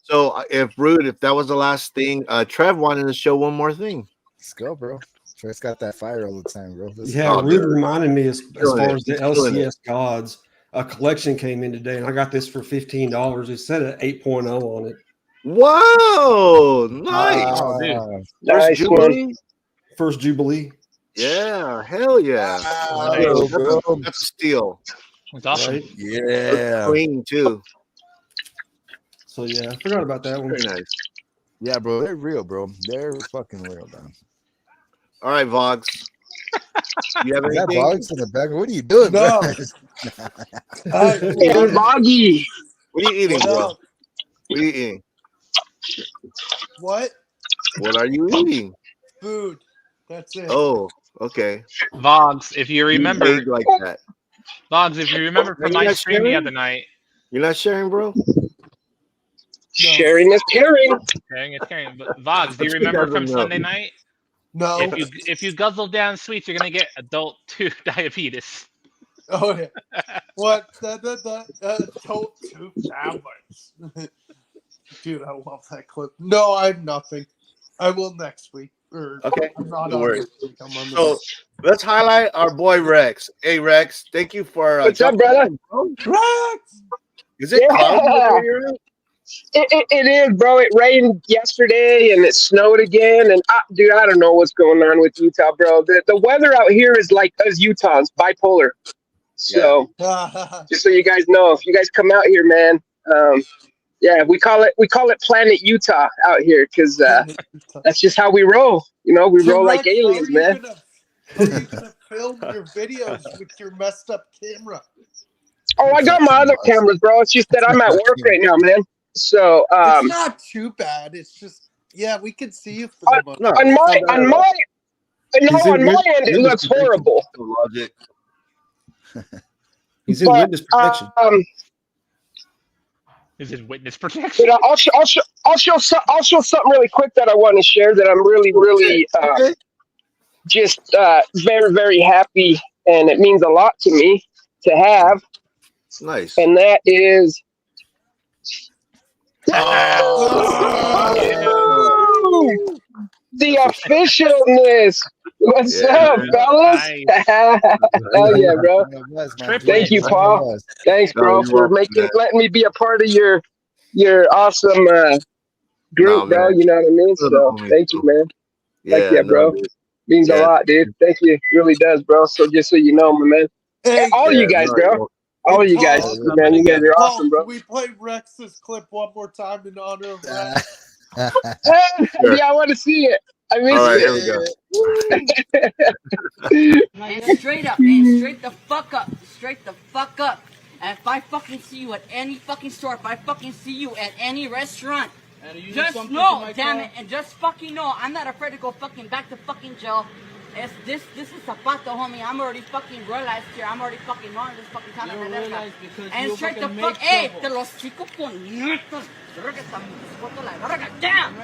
So if that was the last thing, Trev wanted to show one more thing. Let's go, bro. Trev's got that fire all the time, bro. Rude reminded me as far as the LCS gods. A collection came in today, and I got this for $15. It said an 8.0 on it. Whoa, nice! Nice Jubilee. First Jubilee. Yeah, hell yeah! That's a steal. That's awesome. Right? Yeah, clean too. So yeah, I forgot about that one. Very nice. Yeah, bro, they're real, bro. They're fucking real, man. All right, Vox. You have anything? Vox in the back. What are you doing, No. Hey, Voggy. What are you eating, bro? What are you eating? What? What are you eating? Food. That's it. Oh, okay. Vogs, if you remember, like that. Vogs, if you remember from my stream the other night. You're not sharing, bro? Sharing is caring. Sharing is caring. But Vogs, do you remember from Sunday night? No. If you guzzle down sweets, you're gonna get adult 2 diabetes. Oh yeah. What? Told 2 tablets. Dude, I love that clip. No, I have nothing. I will next week. Okay. I'm not no on worries. this week. I'm on So let's highlight our boy Rex. Hey Rex, thank you for what's up, brother? Rex! Is it cloudy? It is, bro. It rained yesterday and it snowed again. And dude, I don't know what's going on with Utah, bro. The weather out here is like us Utahns, bipolar. So just so you guys know, if you guys come out here, man, yeah, we call it Planet Utah out here because that's just how we roll. We roll like aliens, man. How are you gonna film your videos with your messed up camera? Oh, I got my other cameras, bro. It's just that I'm at work right now, man. So It's not too bad. It's just we can see you for the most. on my end it looks horrible. Logic. He's in witness protection. Is it witness protection? But I'll show something really quick that I want to share that I'm really just very, very happy, and it means a lot to me to have. It's nice. And that is the officialness. What's up, fellas? Hell yeah, bro. Thank you, Paul. Thanks, bro, for letting me be a part of your awesome group, bro. You know what I mean? So thank you, man. Thank you, bro. Means a lot, dude. Thank you. It really does, bro. So just so you know, my man. Hey, all you guys, bro. All of you guys, man. You guys are awesome, bro. Can we play Rex's clip one more time in honor of Rex? Yeah, I want to see it. I missed it. And straight up, and straight the fuck up. Straight the fuck up. And if I fucking see you at any fucking store, if I fucking see you at any restaurant, just know, damn it, and just fucking know, I'm not afraid to go fucking back to fucking jail. This is Zapato, homie. I'm already fucking realized here. I'm already fucking knowing this fucking time. And straight the fuck, hey, te los chicos puñetos. Damn!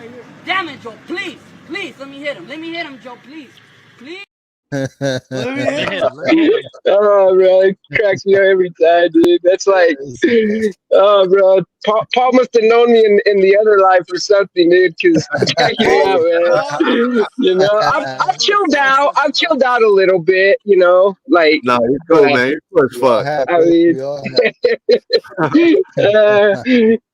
Damn it, Joe, please. Please, let me hit him, Joe, please. Please. Oh, bro, it cracks me up every time, dude. That's like, oh, bro, Paul must have known me in the other life or something, dude. Because you know, I've chilled out. I've chilled out a little bit, you know, like. No, you're cool, man. You're cool as fuck. I mean,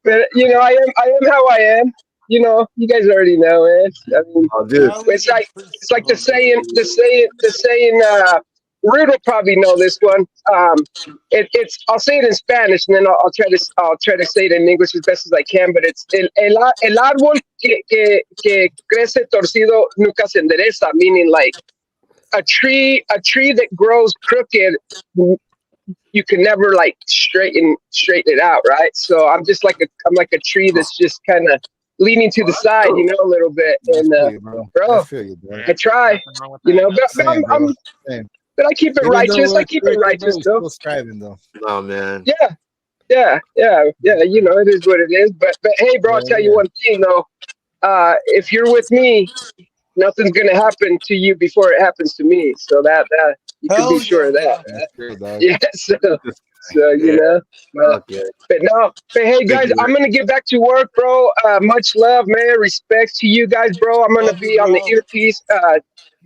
but you know, I am how I am. You know, you guys already know it. I mean, it's like the saying. Rude will probably know this one. It's I'll say it in Spanish, and then I'll try to say it in English as best as I can. But it's el árbol que crece torcido nunca se endereza, meaning like a tree that grows crooked, you can never like straighten it out, right? So I'm like a tree that's just kind of leaning to the side, you know, a little bit. And bro, I try, you know, but I keep it righteous. I keep it righteous, though. Striving, though. Oh man. Yeah. You know, it is what it is. But hey, bro, I'll tell you one thing though. If you're with me, nothing's gonna happen to you before it happens to me. So that you can be sure of that. Yeah. So you know, but hey guys, I'm gonna get back to work, bro. Much love, man. Respect to you guys, bro. I'm gonna be on the earpiece,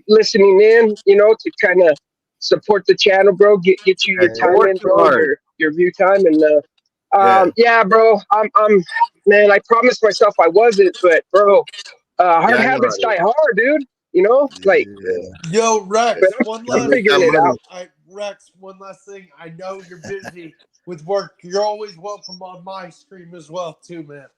listening in, you know, to kind of support the channel, bro. Get you your time in, bro. Your view time, and yeah, bro. I'm man. I promised myself I wasn't, but bro, hard habits die hard, dude. You know, like yo, Rex. I'm figuring it out. Rex, one last thing. I know you're busy with work. You're always welcome on my stream as well, too, man.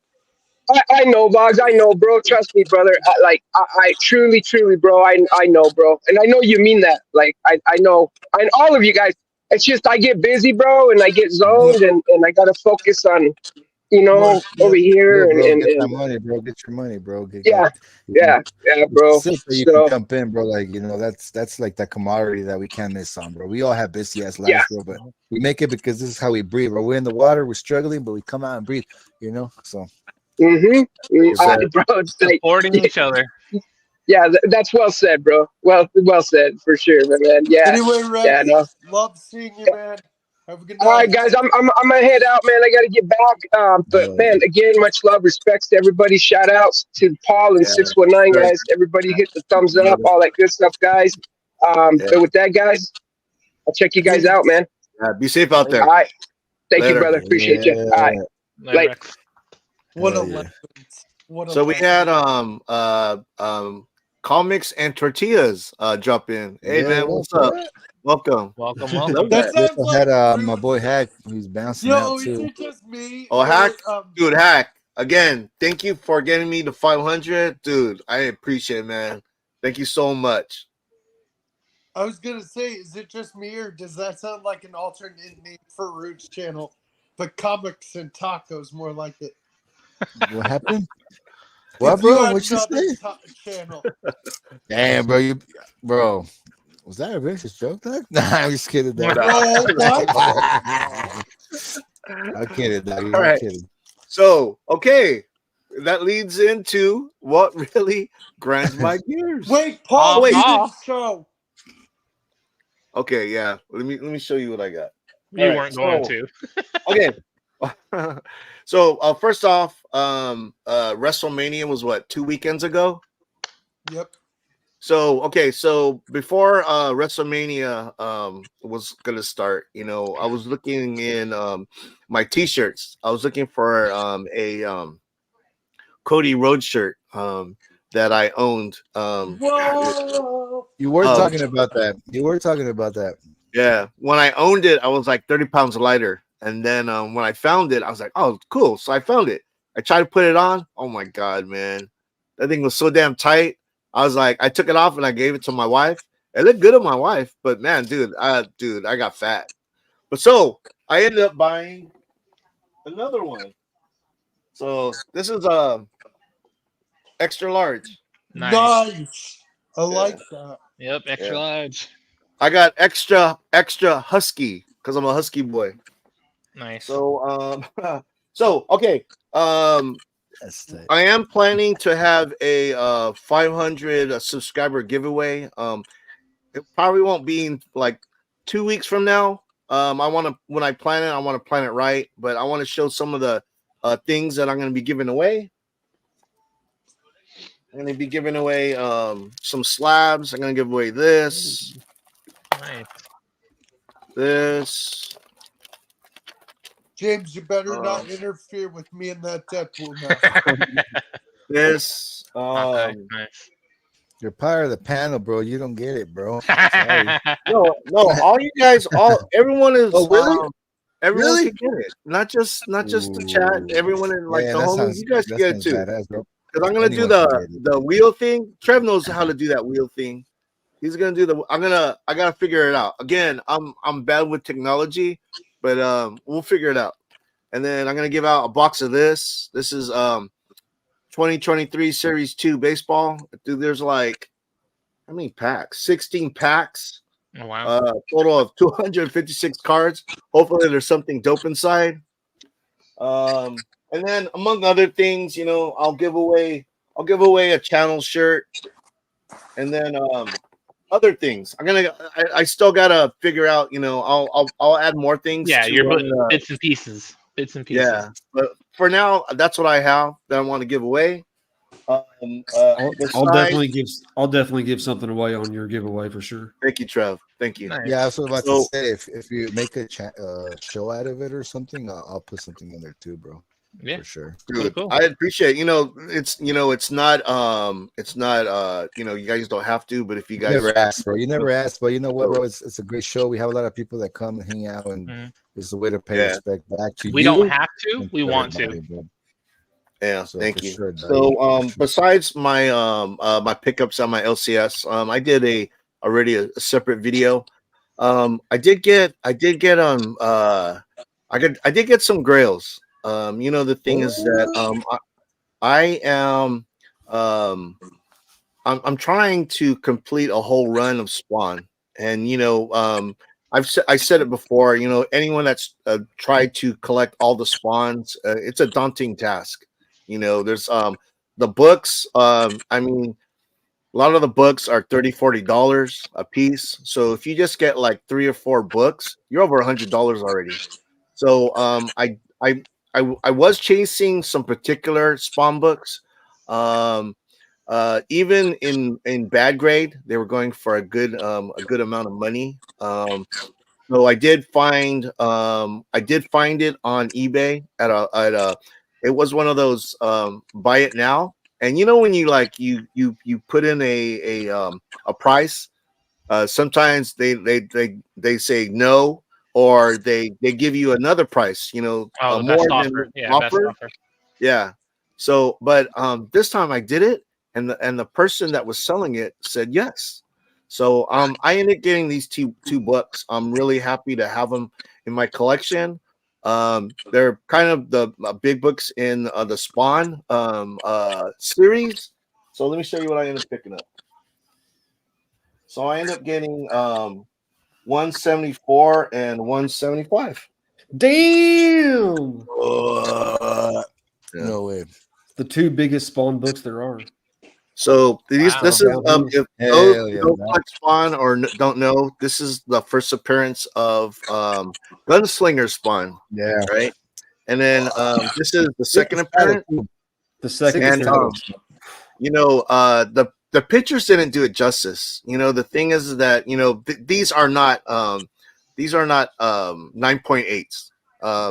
I know, Boggs. I know, bro. Trust me, brother. I truly, bro. I know, bro. And I know you mean that. Like, I know. And all of you guys. It's just I get busy, bro, and I get zoned, and I got to focus on, you know, over here. Bro, and get that money, bro. Get your money, bro. Yeah, bro. You can jump in, bro. Like, you know, that's like that commodity that we can't miss on, bro. We all have busy ass lives, bro, but we make it because this is how we breathe, bro. We're in the water, we're struggling, but we come out and breathe, you know, so. Bro, supporting each other. Yeah, that's well said, bro. Well said for sure, man. Yeah. Anyway, Rex, love seeing you, man. Have a good night. All right, guys, I'm gonna head out, man. I gotta get back. But man, again, much love, respects to everybody. Shout outs to Paul and 619, guys. Everybody hit the thumbs up, all that good stuff, guys. But with that, guys, I'll check you guys out, man. Be safe out there. All right. Thank you, brother. Appreciate you. All right. Later. What a legend. So we had Comics and Tortillas jump in. Hey man, what's up? Welcome. I had my boy Hack, who's bouncing out too. Is it just me? Oh, Hack, dude, Hack. Again, thank you for getting me to 500, dude. I appreciate it, man. Thank you so much. I was gonna say, is it just me or does that sound like an alternate name for Rude's channel? But comics and tacos more like it. What happened? What, bro? What you say? Channel. Damn, bro. Was that a racist joke, Doug? Nah, I'm just kidding, Doug. I'm kidding, Doug. I'm right. kidding. So, okay, that leads into what really grinds my gears. Wait, Paul, wait. Show. Okay, yeah. Let me show you what I got. You weren't going to. Okay. So first off, WrestleMania was what, 2 weekends ago? Yep. So okay, so before WrestleMania was gonna start, you know, I was looking in my t-shirts. I was looking for a Cody Rhodes shirt that I owned. Whoa! You were talking about that. You were talking about that. Yeah, when I owned it, I was like 30 pounds lighter. And then when I found it, I was like, oh, cool. So I found it. I tried to put it on. Oh, my God, man. That thing was so damn tight. I was like, I took it off and I gave it to my wife. It looked good on my wife. But, man, dude, I got fat. But so I ended up buying another one. So this is extra large. Nice. I like that. Yep, extra large. I got extra husky because I'm a husky boy. Nice. So okay. I am planning to have a 500 subscriber giveaway. It probably won't be in like 2 weeks from now. When I plan it, I want to plan it right, but I want to show some of the things that I'm going to be giving away. I'm going to be giving away some slabs. I'm going to give away this. Nice. This. James, you better not interfere with me in that Deadpool now. This. Nice. You're part of the panel, bro. You don't get it, bro. No. All you guys, everyone is. Oh, really? Everyone Really? can get it. Not just the chat. Everyone in like the homies. You guys can get it too. Because I'm gonna do the wheel thing. Trev knows how to do that wheel thing. He's gonna do I gotta figure it out. Again, I'm bad with technology, but we'll figure it out. And then I'm gonna give out a box of this. This is 2023 Series 2 baseball. Dude, there's like how many packs? 16 packs. Oh, wow. Total of 256 cards. Hopefully there's something dope inside. And then among other things, you know, I'll give away a channel shirt. And then other things. I still gotta figure out, you know, I'll add more things. Yeah, you're putting bits and pieces. Yeah, but for now, that's what I have that I want to give away. I'll definitely give something away on your giveaway for sure. Thank you, Trev. Thank you. Nice. Yeah, I was about to say if you make a show out of it or something, I'll put something in there too, bro. Yeah, for sure. Dude, cool. I appreciate. You know, it's not. You know, you guys don't have to, but if you guys never ask, bro, you never ask, but you know what, bro? It's a great show. We have a lot of people that come and hang out, and it's a way to pay respect back to you. We don't have to. We want to. Bro. Yeah, so thank you. Sure, so, besides my my pickups on my LCS, I did already a separate video. I did get some grails. You know, the thing is that I'm trying to complete a whole run of Spawn, and you know, I said it before. You know, anyone that's tried to collect all the spawns, it's a daunting task. You know, there's the books. I mean, a lot of the books are $30-$40 a piece. So if you just get like 3 or 4 books, you're over $100 already. So I was chasing some particular Spawn books. Even in bad grade, they were going for a good amount of money. So I did find it on eBay at a it was one of those buy it now. And you know when you like you put in a price, sometimes they say no, or they give you another price, you know, more than offer. Yeah. So, but this time I did it, and the person that was selling it said yes. So I ended up getting these two books. I'm really happy to have them in my collection. They're kind of the big books in the Spawn series. So let me show you what I ended up picking up. So I ended up getting 174 and 175. Damn! No way. The two biggest Spawn books there are. So this is if those yeah, don't like Spawn or don't know, this is the first appearance of Gunslinger Spawn. Yeah. Right. And then this is the second appearance. The second And appearance. you know, the pictures didn't do it justice. You know, the thing is that, you know, these are not 9.8s.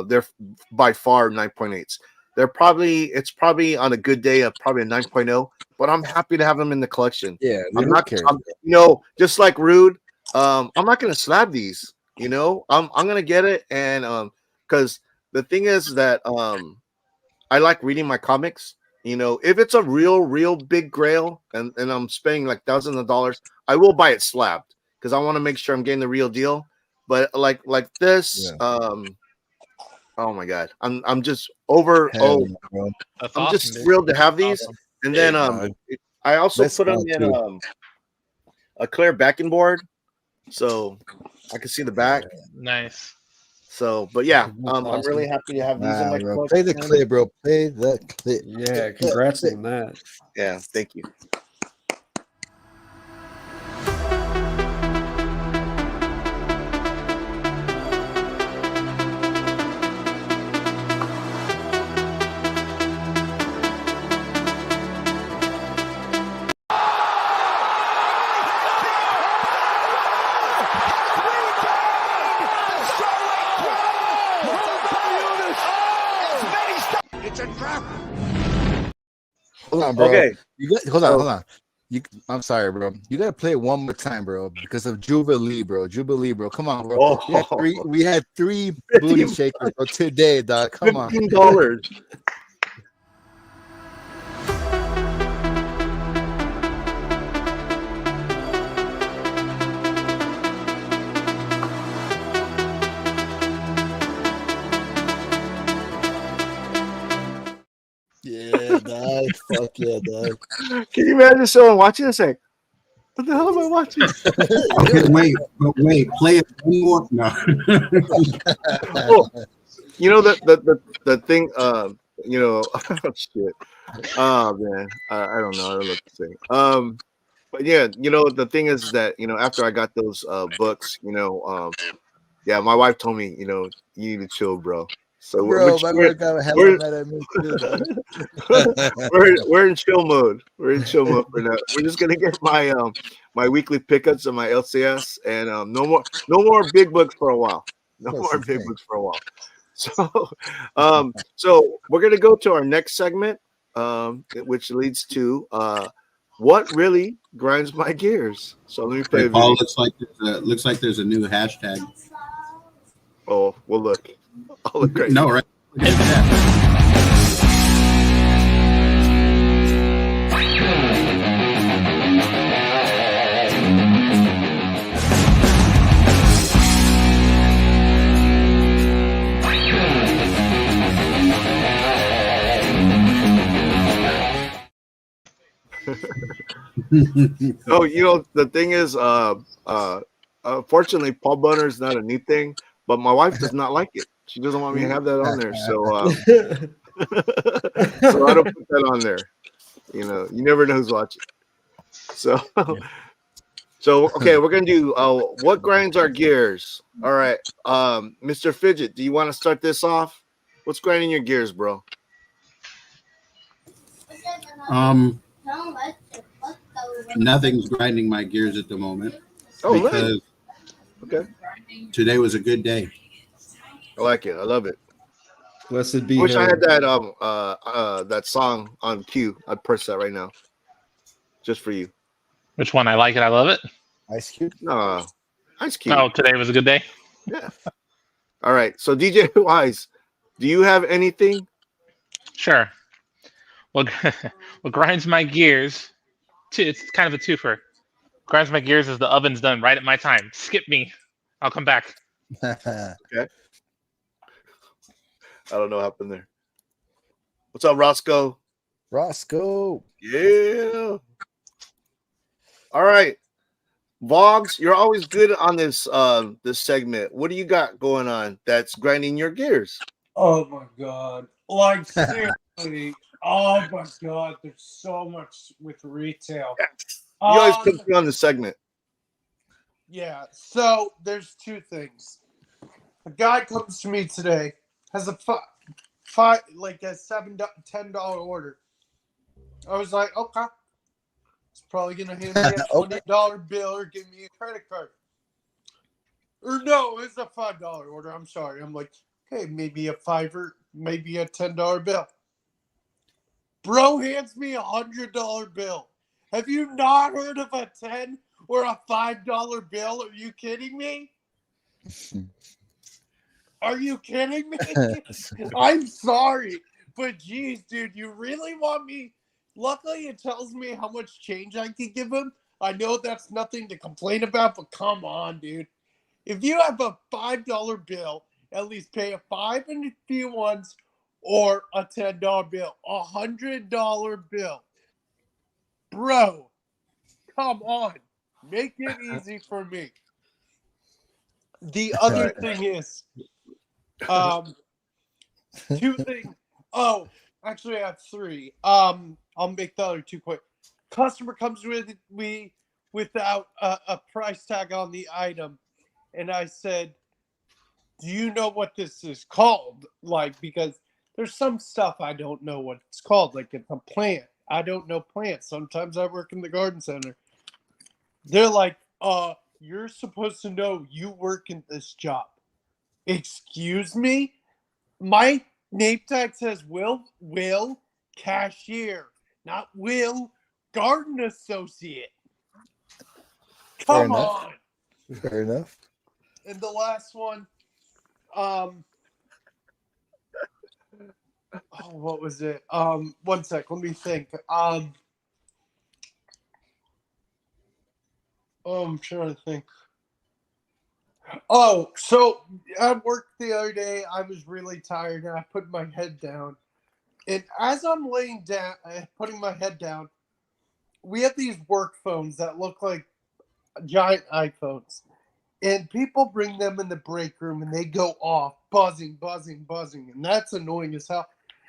They're by far 9.8s. It's probably on a good day of probably a 9.0, but I'm happy to have them in the collection. Yeah, I'm not, you know, just like Rude, I'm not gonna slab these, you know, I'm gonna get it. And because the thing is that I like reading my comics. You know, if it's a real big grail and I'm spending like thousands of dollars, I will buy it slabbed because I want to make sure I'm getting the real deal. But like this, oh my god, I'm just over. I'm just thrilled to have these. And then I also put them in a clear backing board, so I can see the back. Nice. So, but yeah, I'm really happy to have these in my collection. Play the clip, bro. Play the clip. Yeah, congrats on that. Yeah, thank you. It's a trap. Hold on, bro. Okay. Hold on. I'm sorry, bro. You gotta play it one more time, bro, because of Jubilee, bro. Come on, bro. We had three booty shakers bro, today, dog. Come on. $15. Yeah, dog. Fuck yeah, dog. Can you imagine someone watching this like, what the hell am I watching? Okay, wait, play it one more. No. Oh, you know the thing, you know, oh, shit. Oh man, I don't know. I don't know what to say. But yeah, you know, the thing is that, you know, after I got those books, you know, yeah, my wife told me, you know, you need to chill, bro. So bro, my got hella mad at me too, dog. we're in chill mode. We're in chill mode for now. We're just gonna get my my weekly pickups and my LCS, and no more big books for a while. No more big books for a while. So so we're gonna go to our next segment, which leads to what really grinds my gears. So let me play. Hey, Paul, looks like there's a new hashtag. Oh, well, look. I'll look great. No, right? Oh, you know, the thing is, fortunately, Paul Bunner is not a new thing, but my wife does not like it. She doesn't want me to have that on there, so so I don't put that on there. You know, you never know who's watching. So, so okay, we're gonna do what grinds our gears. All right, Mr. Fidget, do you want to start this off? What's grinding your gears, bro? Nothing's grinding my gears at the moment. Oh, because okay. Today was a good day. I like it. I love it. Blessed be. I wish I had that that song on cue. I'd press that right now, just for you. Which one? I like it. I love it. Ice Cube. No, Ice Cube. Oh, today was a good day. Yeah. All right. So DJ Wise, do you have anything? Sure. Well, what grinds my gears? It's kind of a twofer. Grinds my gears is the oven's done right at my time. Skip me. I'll come back. Okay. I don't know what happened there. What's up, Roscoe? Roscoe. Yeah. All right. Vlogs, you're always good on this this segment. What do you got going on that's grinding your gears? Oh my god. Like seriously. Oh my god. There's so much with retail. You always put me on the segment. Yeah. So there's two things. A guy comes to me today, has a like a $10 order. I was like, okay. It's probably gonna hand me a $20 bill or give me a credit card. Or no, it's a $5 order. I'm sorry. I'm like, okay, maybe a $5 maybe a $10 bill. Bro hands me a $100 bill. Have you not heard of a $10 or a $5 bill? Are you kidding me? Are you kidding me? I'm sorry, but geez, dude, you really want me? Luckily, it tells me how much change I can give him. I know that's nothing to complain about, but come on, dude. If you have a $5 bill, at least pay a $5 in a few ones or a $10 bill. A $100 bill. Bro, come on. Make it easy for me. The other thing is, two things. Oh, actually, I have three. I'll make the other two quick. Customer comes with me without a price tag on the item, and I said, "Do you know what this is called?" Like, because there's some stuff I don't know what it's called. Like, it's a plant. I don't know plants. Sometimes I work in the garden center. They're like, you're supposed to know, you work in this job. Excuse me? My name tag says Will Cashier, not Will Garden Associate. Come on. Fair enough. And the last one, what was it? One sec, let me think. I'm trying to think. Oh, so at work the other day, I was really tired and I put my head down. And as I'm laying down, putting my head down, we have these work phones that look like giant iPhones. And people bring them in the break room and they go off, buzzing, buzzing, buzzing. And that's annoying as hell.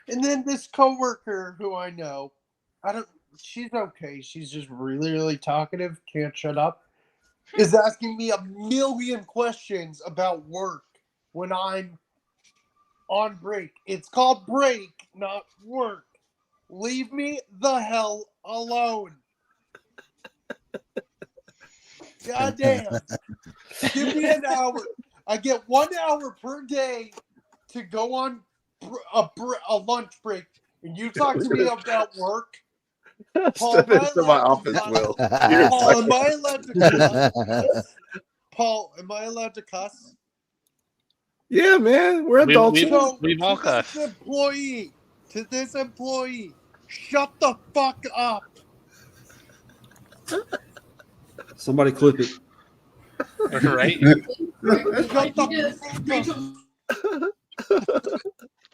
And then this coworker who I know, she's okay. She's just really, really talkative, can't shut up, is asking me a million questions about work when I'm on break. It's called break, not work. Leave me the hell alone. God damn. Give me an hour. I get 1 hour per day to go on a lunch break, and you talk to me about work. Paul, Step into my office, Will. Paul, am I allowed to cuss? Paul, am I allowed to cuss? Yeah, man. We're adults. We've all cussed. To this employee, shut the fuck up. Somebody clip it. Right? Shut the fuck up.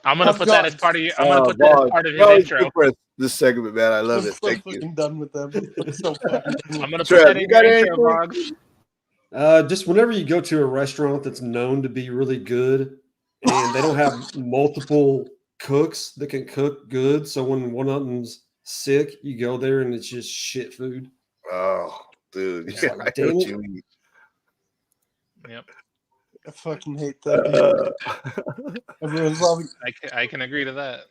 I'm gonna put that as part of your. I'm gonna put that as part of your intro. This segment, man, I love it. Thank you. Done with them. It's so funny. I'm gonna put that in your intro, Boggs. Just whenever you go to a restaurant that's known to be really good, and they don't have multiple cooks that can cook good, so when one of them's sick, you go there and it's just shit food. Oh, dude, It's yeah, like, I know damn what it. you mean. I fucking hate that. Everyone's loving. I can agree to that.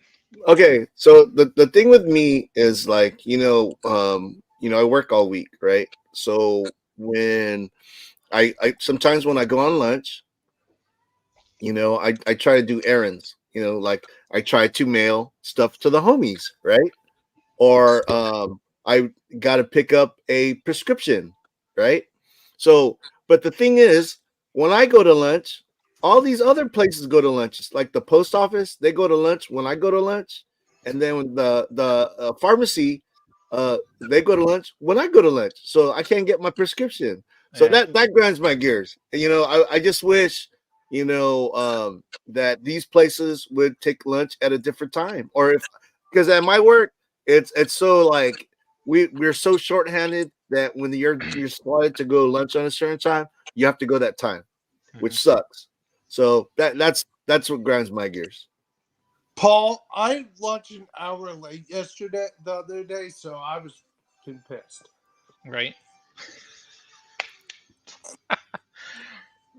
Okay, so the thing with me is like, I work all week, right? So when I sometimes when I go on lunch, I try to do errands, like I try to mail stuff to the homies, right? Or I got to pick up a prescription, right? So, but the thing is, when I go to lunch, all these other places go to lunch. It's like the post office, they go to lunch when I go to lunch, and then the pharmacy they go to lunch when I go to lunch, so I can't get my prescription. So that grinds my gears. You know, I just wish, you know, that these places would take lunch at a different time, or if because at my work, it's so like we're so shorthanded that when you're slotted to go lunch on a certain time, you have to go that time, which sucks. So that's what grinds my gears. Paul, I lunched an hour late the other day, so I was pissed. Right.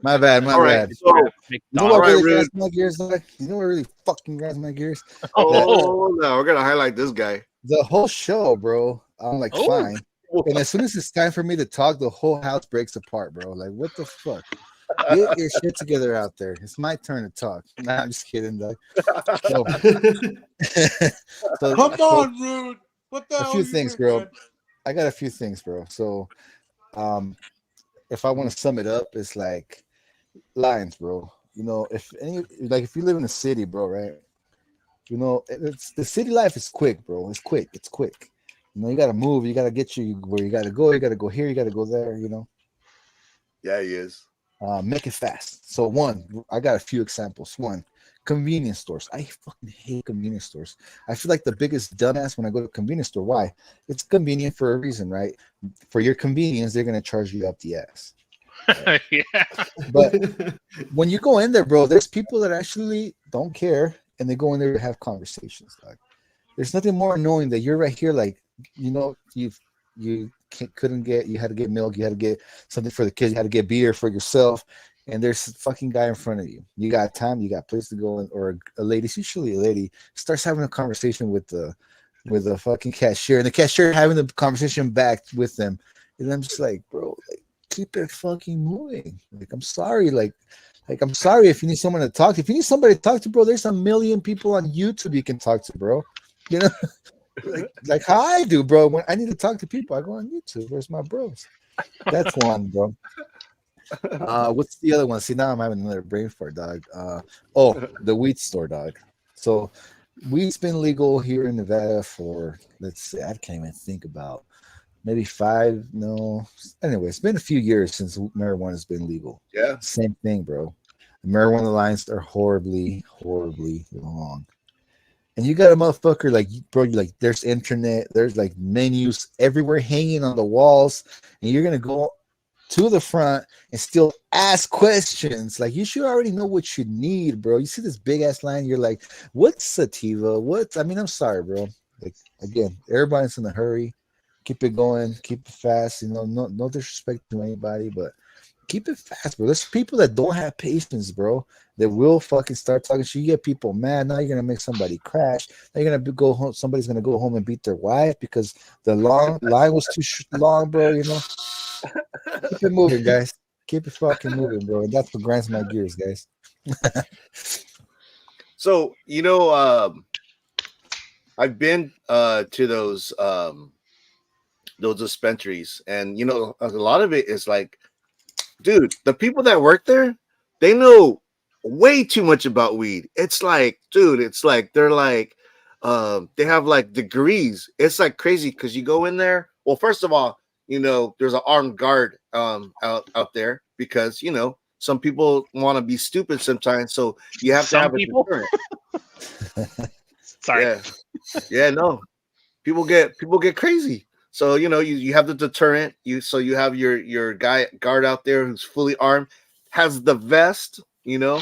My bad. All right, bad. so You know what really grinds my gears? Like, you know what really fucking grinds my gears? Oh no, we're gonna highlight this guy. The whole show, bro. I'm like, fine. And as soon as it's time for me to talk, the whole house breaks apart, bro. Like, what the fuck? Get your shit together out there. It's my turn to talk. Nah, I'm just kidding, Doug. So, Come on, Rude. What the hell? a few things, bro. I got a few things, bro. So, if I want to sum it up, it's like lines, bro. You know, if you live in a city, bro, right? You know, it's the city life is quick, bro. It's quick. You know, you gotta move. You gotta get you where you gotta go. You gotta go here. You gotta go there. You know. Yeah, he is. Make it fast. So I got a few examples. One, convenience stores. I fucking hate convenience stores. I feel like the biggest dumbass when I go to a convenience store. Why? It's convenient for a reason, right? For your convenience, they're gonna charge you up the ass. Right? Yeah. But when you go in there, bro, there's people that actually don't care and they go in there to have conversations. Like, there's nothing more annoying that you're right here, like, you know, you had to get milk, you had to get something for the kids, you had to get beer for yourself, and there's a fucking guy in front of you. You got time, you got place to go, or a lady, usually a lady, starts having a conversation with the fucking cashier, and the cashier having the conversation back with them, and I'm just like, bro, like, keep it fucking moving. Like, I'm sorry, like I'm sorry if you need someone to talk to. If you need somebody to talk to, bro, there's a million people on YouTube you can talk to, bro. You know. Like how I do, bro. When I need to talk to people, I go on YouTube. Where's my bros? That's one, bro. What's the other one? See, now I'm having another brain fart, dog. The weed store, dog. So weed's been legal here in Nevada for, let's say, I can't even think about, maybe 5. No, anyway, it's been a few years since marijuana has been legal. Yeah, same thing, bro. The marijuana lines are horribly long. And you got a motherfucker like, bro, you like, there's internet, there's like menus everywhere hanging on the walls, and you're gonna go to the front and still ask questions. Like, you should already know what you need, bro. You see this big ass line, you're like, what's sativa? I mean, I'm sorry, bro. Like, again, everybody's in a hurry. Keep it going, keep it fast. You know, no disrespect to anybody, but keep it fast, bro. There's people that don't have patience, bro, that will fucking start talking shit. You get people mad. Now you're gonna make somebody crash. Now you're gonna go home. Somebody's gonna go home and beat their wife because the line was too long, bro. You know, keep it moving, guys. Keep it fucking moving, bro. And that's what grinds my gears, guys. So, you know, I've been to those dispensaries, and you know, a lot of it is like, dude, the people that work there, they know way too much about weed. It's like, dude, it's like they're like, they have like degrees. It's like crazy because you go in there. Well, first of all, you know, there's an armed guard out there because, you know, some people want to be stupid sometimes, so you have to have a deterrent. Sorry. Yeah, no. People get crazy. So, you know, you have the deterrent. You have your guard out there who's fully armed, has the vest, you know.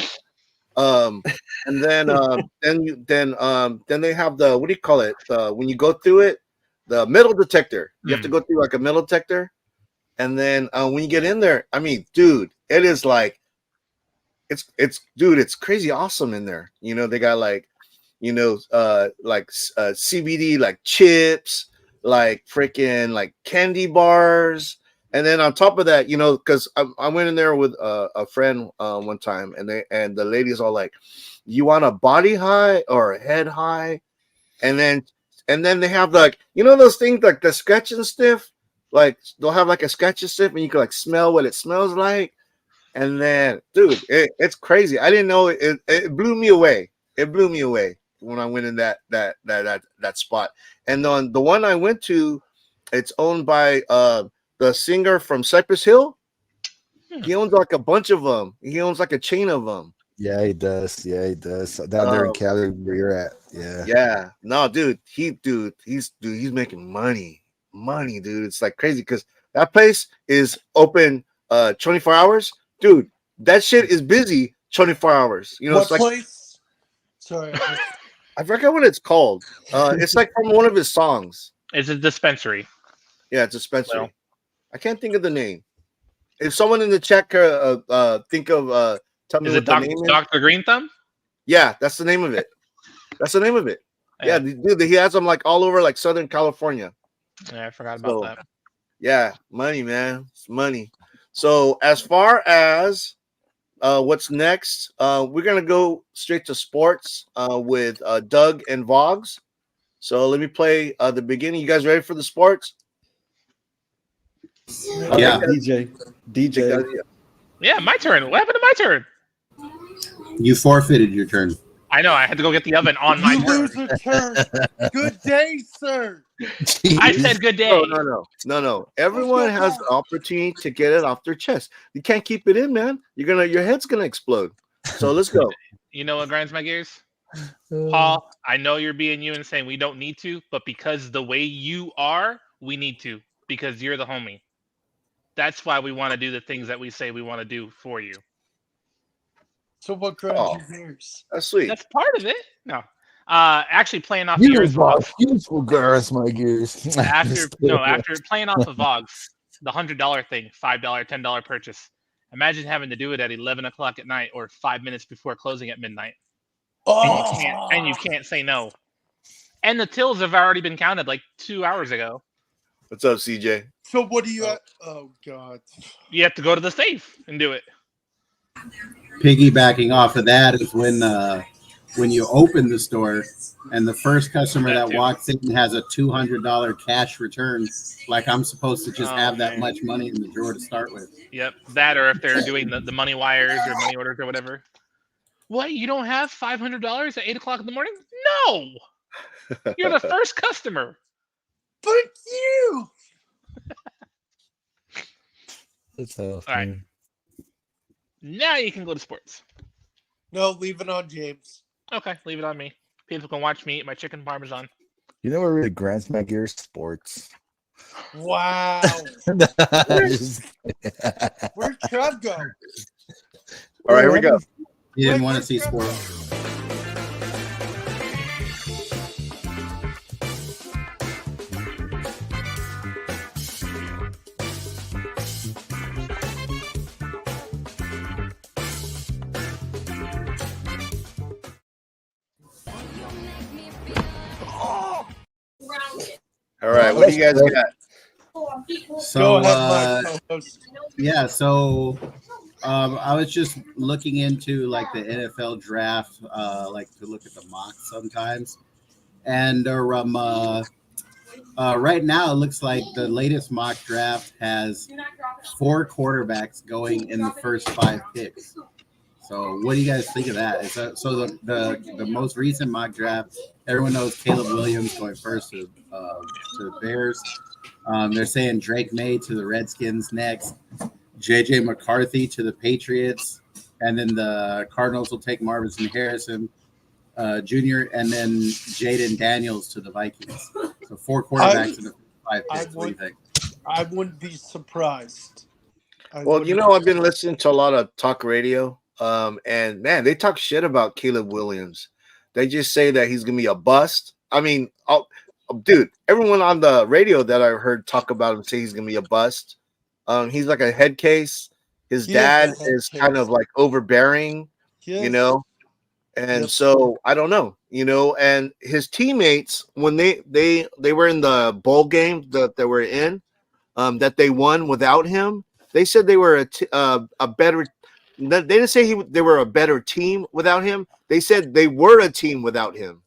And then then they have the, what do you call it? When you go through it, the metal detector. You have to go through like a metal detector. And then when you get in there, I mean, dude, it is like, it's crazy awesome in there. You know, they got like, you know, like CBD, like chips, like freaking like candy bars. And then on top of that, you know, because I went in there with a friend one time, and the lady's all like, you want a body high or a head high? And then they have like, you know, those things like the scratch and sniff, like they'll have like a scratch and sniff and you can like smell what it smells like. And then, dude, it's crazy. I didn't know it blew me away. It blew me away. when I went in that spot. And on the one I went to, it's owned by the singer from Cypress Hill. He owns like a bunch of them. He owns like a chain of them. Yeah, he does. Yeah, he does. Down there in Cali, where you're at. Yeah. Yeah. No, dude. He's making money, dude. It's like crazy because that place is open 24 hours, dude. That shit is busy 24 hours. You know, What it's like place? Sorry. I forgot what it's called. It's like from one of his songs. It's a dispensary. Yeah, it's a dispensary. Well. I can't think of the name. If someone in the chat think of tell me Is what it the name is. Dr. Green Thumb? Yeah, that's the name of it. That's the name of it. Yeah, dude, he has them like all over like Southern California. Yeah, I forgot about that. Yeah, money, man. It's money. So as far as what's next, we're gonna go straight to sports with Doug and Vogs. So let me play the beginning. You guys ready for the sports? Yeah. DJ. Yeah, my turn. What happened to my turn? You forfeited your turn. I know. I had to go get the oven on my You turn. lose a turn. Good day, sir. I said good day. No. Everyone has the opportunity to get it off their chest. You can't keep it in, man. Your head's gonna explode. So let's go. You know what grinds my gears? Paul, I know you're being you and saying we don't need to, but because the way you are, we need to, because you're the homie. That's why we want to do the things that we say we want to do for you. So what grinds your gears? That's sweet. That's part of it. No. Actually playing off You yours. are beautiful girls, my gears. After playing off of Vogs, the $100 thing, $5, $10 purchase. Imagine having to do it at 11 o'clock at night or 5 minutes before closing at midnight. Oh. And you can't say no. And the tills have already been counted like 2 hours ago. What's up, CJ? So what do you? Oh God! You have to go to the safe and do it. Piggybacking off of that is when you open the store and the first customer that walks in has a $200 cash return. Like I'm supposed to just have that much money in the drawer to start with. Yep, that or if they're doing the money wires or money orders or whatever. What? You don't have $500 at 8 o'clock in the morning? No, you're the first customer. Fuck you. That's all right. Now you can go to sports. No, leave it on James. Okay, leave it on me. People can watch me eat my chicken parmesan. You know what really grinds my gears? Sports. Wow. Where'd Trev go? All right, here we go. You didn't want to see sports. All right, what do you guys got? So, Go ahead, my co-host. yeah, so I was just looking into like the NFL draft, like to look at the mocks sometimes. And right now it looks like the latest mock draft has 4 quarterbacks going in the first 5 picks. So what do you guys think of that? Is that so the most recent mock draft, everyone knows Caleb Williams going first to the Bears. They're saying Drake May to the Redskins next, JJ McCarthy to the Patriots, and then the Cardinals will take Marvin Harrison Jr. and then Jaden Daniels to the Vikings. So 4 quarterbacks in the 5 picks. What do you think? I wouldn't be surprised. Well, you know, I've been listening to a lot of talk radio, and man, they talk shit about Caleb Williams. They just say that he's gonna be a bust. I mean, dude, everyone on the radio that I heard talk about him say he's gonna be a bust. He's like a head case. His dad is kind of like overbearing, you know, and so I don't know, you know. And his teammates, when they were in the bowl game that they were in, that they won without him, they said they were a better. They didn't say they were a better team without him. They said they were a team without him.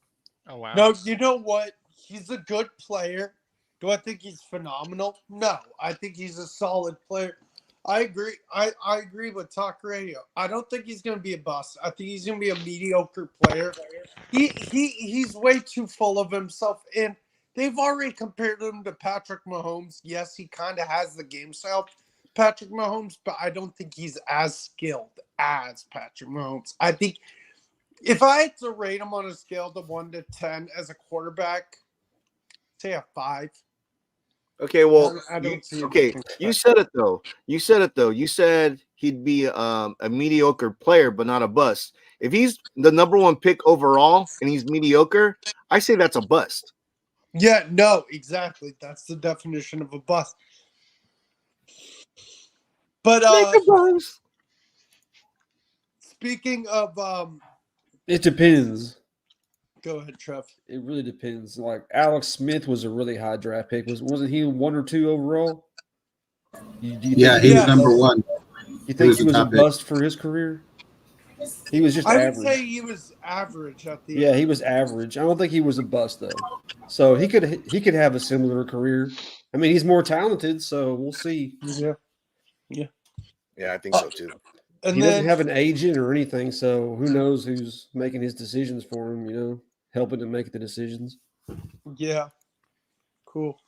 Oh wow! No, you know what? He's a good player. Do I think he's phenomenal? No, I think he's a solid player. I agree. I agree with Talk Radio. I don't think he's going to be a bust. I think he's going to be a mediocre player. He's way too full of himself, and they've already compared him to Patrick Mahomes. Yes, he kind of has the game style of Patrick Mahomes, but I don't think he's as skilled as Patrick Mahomes. I think if I had to rate him on a scale of 1 to 10 as a quarterback, say a 5. Okay, well, I don't see okay, you said it though. You said he'd be a mediocre player, but not a bust. If he's the number 1 pick overall and he's mediocre, I say that's a bust. Yeah, no, exactly. That's the definition of a bust. But speaking of, it depends. Go ahead, Trev. It really depends. Like Alex Smith was a really high draft pick. Wasn't he 1 or 2 overall? Do you Yeah, he was number 1. You think he was a bust for his career? He was just I average. would say he was average at the Yeah, end. he was average. I don't think he was a bust though. So he could have a similar career. I mean, he's more talented, so we'll see. Yeah. Yeah, I think so too. And he then doesn't have an agent or anything, so who knows who's making his decisions for him, helping him make the decisions. Yeah. Cool.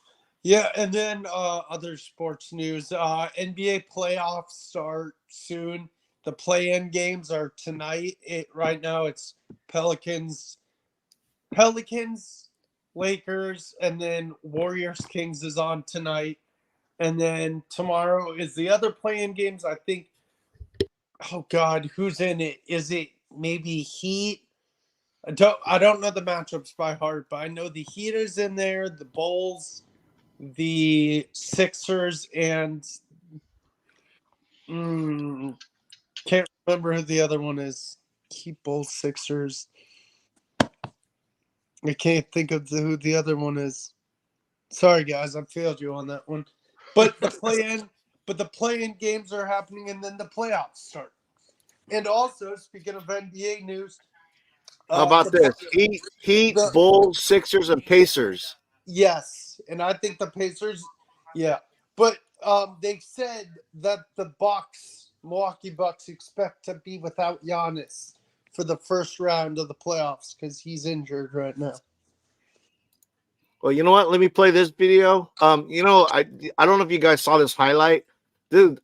Yeah, and then other sports news. NBA playoffs start soon. The play-in games are tonight. Right now it's Pelicans, Lakers, and then Warriors Kings is on tonight. And then tomorrow is the other play-in games. I think, oh God, who's in it? Is it maybe Heat? I don't know the matchups by heart, but I know the Heat is in there, the Bulls, the Sixers, and can't remember who the other one is. Heat, Bulls, Sixers. I can't think of who the other one is. Sorry, guys, I failed you on that one. But the play-in games are happening, and then the playoffs start. And also, speaking of NBA news, how about this? Heat, Bulls, Sixers, and Pacers. Yes, and I think the Pacers, yeah. But they said that the Milwaukee Bucks, expect to be without Giannis for the first round of the playoffs because he's injured right now. Well, you know what? Let me play this video. I don't know if you guys saw this highlight, dude.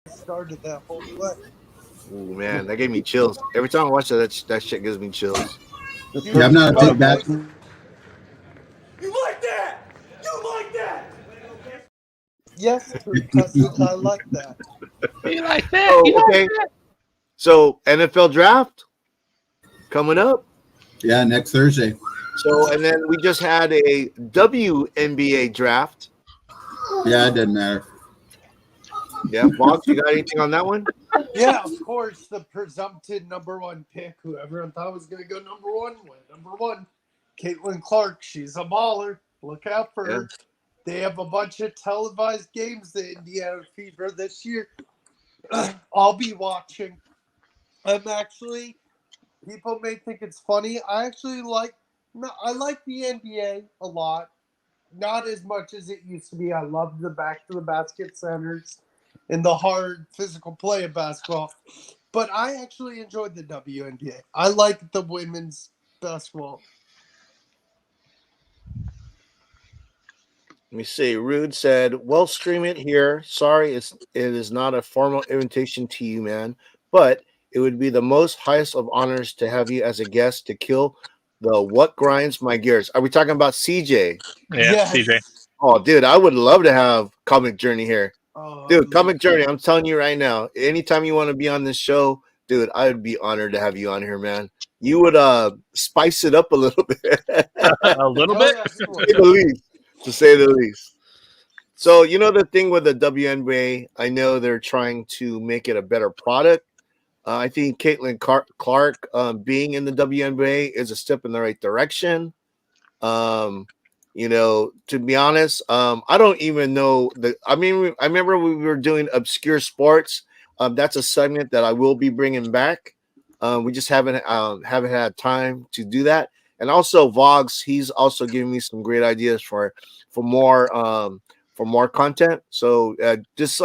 Started that whole play. Oh man, that gave me chills. Every time I watch that shit gives me chills. Yeah, I'm not a big basketball. You like that? You like that? Yes, Cousins, I like that. You like that? Oh, You like okay. that? So NFL draft coming up. Yeah, next Thursday. So and then we just had a WNBA draft. Yeah, it doesn't matter. Yeah, Bob, you got anything on that one? Yeah, of course, the presumptive number 1 pick, who everyone thought was going to go number 1, went number 1. Caitlin Clark, she's a baller. Look out for her. They have a bunch of televised games, the Indiana Fever, this year. I'll be watching. People may think it's funny. I like the NBA a lot. Not as much as it used to be. I love the back to the basket centers and the hard physical play of basketball. But I actually enjoyed the WNBA. I like the women's basketball. Let me see. Rude said, "Well, stream it here. Sorry, it is not a formal invitation to you, man. But it would be the most highest of honors to have you as a guest to kill the What Grinds My Gears. Are we talking about CJ? Yeah, Yes. CJ. Oh, dude, I would love to have Comic Journey here. Oh, Dude, Comic Journey, I'm telling you right now, anytime you want to be on this show, dude, I would be honored to have you on here, man. You would spice it up a little bit. A little bit. To say the least. So, you know, the thing with the WNBA, I know they're trying to make it a better product. I think Caitlin Clark being in the WNBA is a step in the right direction. You know, to be honest, I don't even know I remember we were doing obscure sports. That's a segment that I will be bringing back. We just haven't had time to do that. And also Vox, he's also giving me some great ideas for more content. So just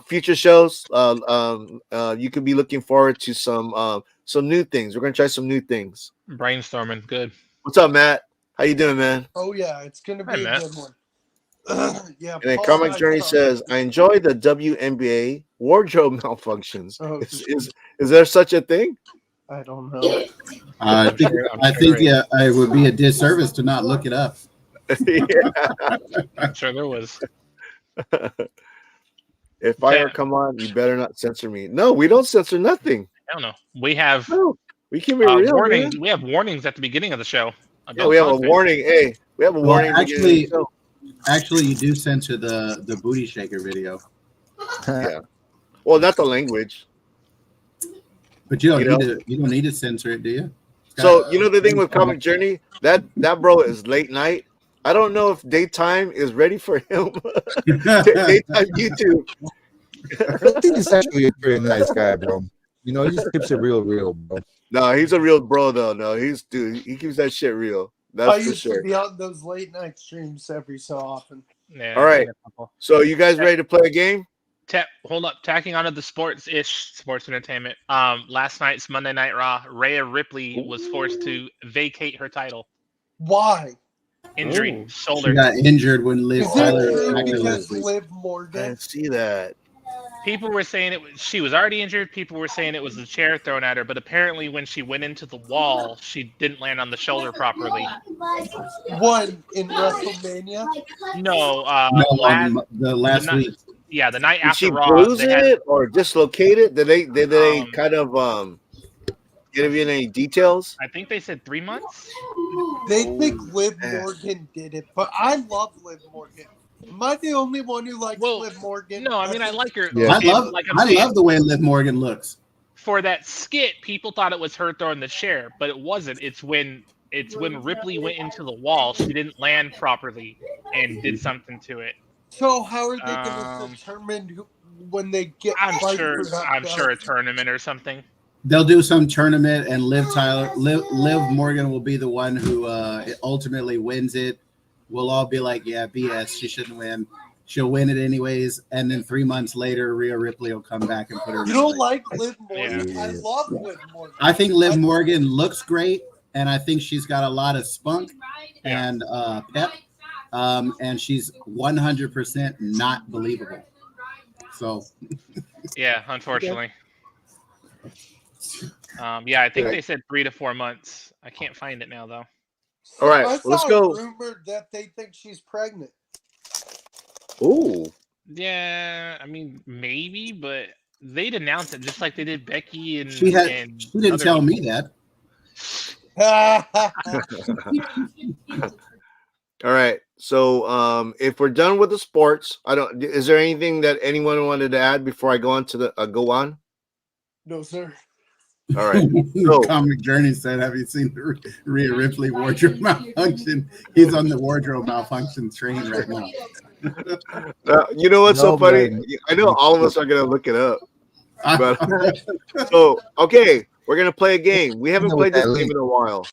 future shows, you could be looking forward to some new things. We're gonna try some new things. Brainstorming, good. What's up, Matt? How you doing, man? Oh yeah, it's gonna be Hi, a Matt. good one. Yeah. And then Paul Comic and I Journey talked- says, I enjoy the WNBA wardrobe malfunctions. Oh, Is there such a thing? I don't know. I think yeah, it would be a disservice to not look it up. I'm sure there was. If fire come on, you better not censor me. No, we don't censor nothing. I don't know. We have We keep it real. warnings. Man. We have warnings at the beginning of the show. Yeah, we have a warning. Hey, we have a warning. Well, at the beginning of the actually, you do censor the booty shaker video. show. Yeah. Well, not the language. But you don't You know? you don't need to censor it, do you? So you know the thing with Comic Journey, that bro is late night. I don't know if daytime is ready for him. Daytime YouTube. I think he's actually a pretty nice guy, bro. You know, he just keeps it real, bro. No, he's a real bro though. No, he keeps that shit real. I That's for used sure. to be on those late night streams every so often. Yeah, All right. So you guys ready to play a game? Hold up. Tacking onto the sports entertainment. Last night's Monday Night Raw, Rhea Ripley was forced to vacate her title. Why? Injury, shoulder. She got injured when Liv Is Tyler it true attacked her because last week. Liv I Morgan? didn't see that. People were saying she was already injured. People were saying it was the chair thrown at her, but apparently when she went into the wall, she didn't land on the shoulder properly. One in WrestleMania? No, The last night- week. Yeah, the night Did after she Raw. bruise They had, it or dislocate it? Did they kind of give you any details? I think they said 3 months. They think Liv Morgan did it, but I love Liv Morgan. Am I the only one who likes Liv Morgan? No, I mean I like her. I love Like I'm I saying, love the way Liv Morgan looks. for that skit, people thought it was her throwing the chair, but it wasn't. It's when Ripley went into the wall, she didn't land properly and did something to it. So how are they going to determine when they get? I'm fight sure for that a belt? tournament or something. They'll do some tournament, and Liv Morgan will be the one who ultimately wins it. We'll all be like, "Yeah, BS. She shouldn't win. She'll win it anyways." And then 3 months later, Rhea Ripley will come back and put her. You don't like Liv Morgan? I love Liv Morgan. I think Liv Morgan looks great, and I think she's got a lot of spunk and pep, and she's 100% not believable. So, Yeah, unfortunately. I think they said 3 to 4 months. I can't find it now though. All right, I let's saw go. rumored that they think she's pregnant. Ooh. Yeah, I mean maybe, but they'd announce it just like they did Becky and she didn't other tell people. me that. All right. So if we're done with the sports, is there anything that anyone wanted to add before I go on to the go on? No, sir. All right. So, Comic Journey said, "Have you seen the Rhea Ripley wardrobe malfunction?" He's on the wardrobe malfunction train right now. you know what's so No, funny? man. I know all of us are gonna look it up. But so okay, we're gonna play a game. We haven't know played what this that game in a while.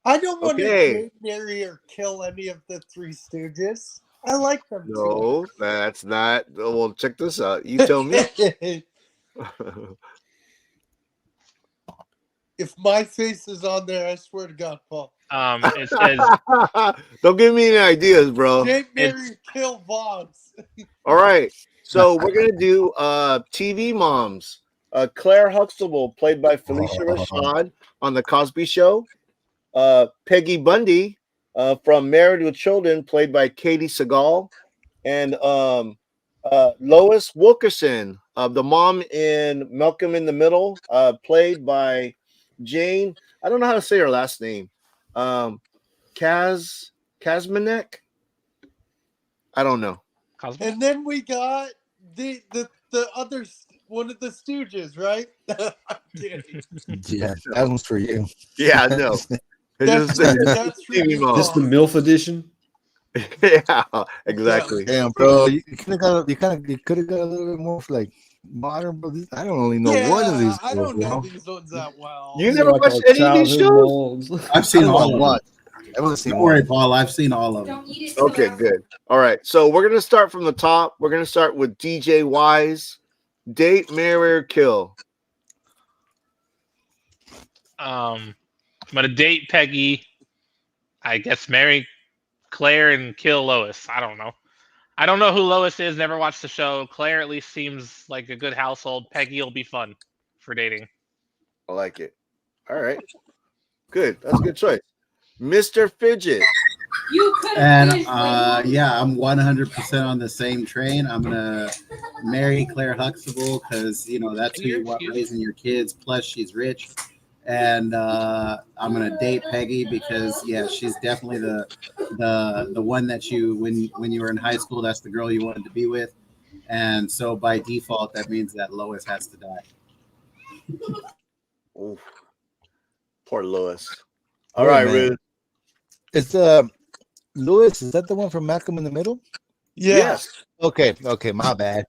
I don't want Okay. to marry or kill any of the Three Stooges. I like them No, that's not. Well, check this out. You tell me. too. If my face is on there, I swear to God, Paul. It says Don't give me any ideas, bro. Date, marry, kill Vogs. All right. So we're gonna do TV moms. Claire Huxtable, played by Felicia Rashad on the Cosby Show. Peggy Bundy from Married with Children, played by Katie Seagal, and Lois Wilkerson, the mom in Malcolm in the Middle, played by Jane. I don't know how to say her last name. Kazmanek. I don't know. And then we got the other one of the Stooges, right? Yeah, that one's for you. Yeah, no. That's TV mom. This the MILF edition. Yeah, exactly. Damn, bro, you could have got a little bit more like modern, but I don't only know one of these. I don't know these ones that well. You never watched any of these shows? I've seen all of them. Don't worry, Paul. I've seen all of them. Okay, good. All right, so we're gonna start from the top. We're gonna start with DJ Wise. Date, marry, or kill. I'm gonna date Peggy. I guess marry Claire and kill Lois. I don't know. I don't know who Lois is. Never watched the show. Claire at least seems like a good household. Peggy will be fun for dating. I like it. All right, good. That's a good choice. Mr. Fidget. And yeah, I'm 100% on the same train. I'm gonna marry Claire Huxtable because that's who you want raising your kids. Plus, she's rich, and I'm gonna date Peggy because she's definitely the one that you when you were in high school, that's the girl you wanted to be with, and so by default, that means that Lois has to die. Oh, poor Lois. All right, Ruth. It's Lewis, is that the one from Malcolm in the Middle? Yes. Okay, my bad.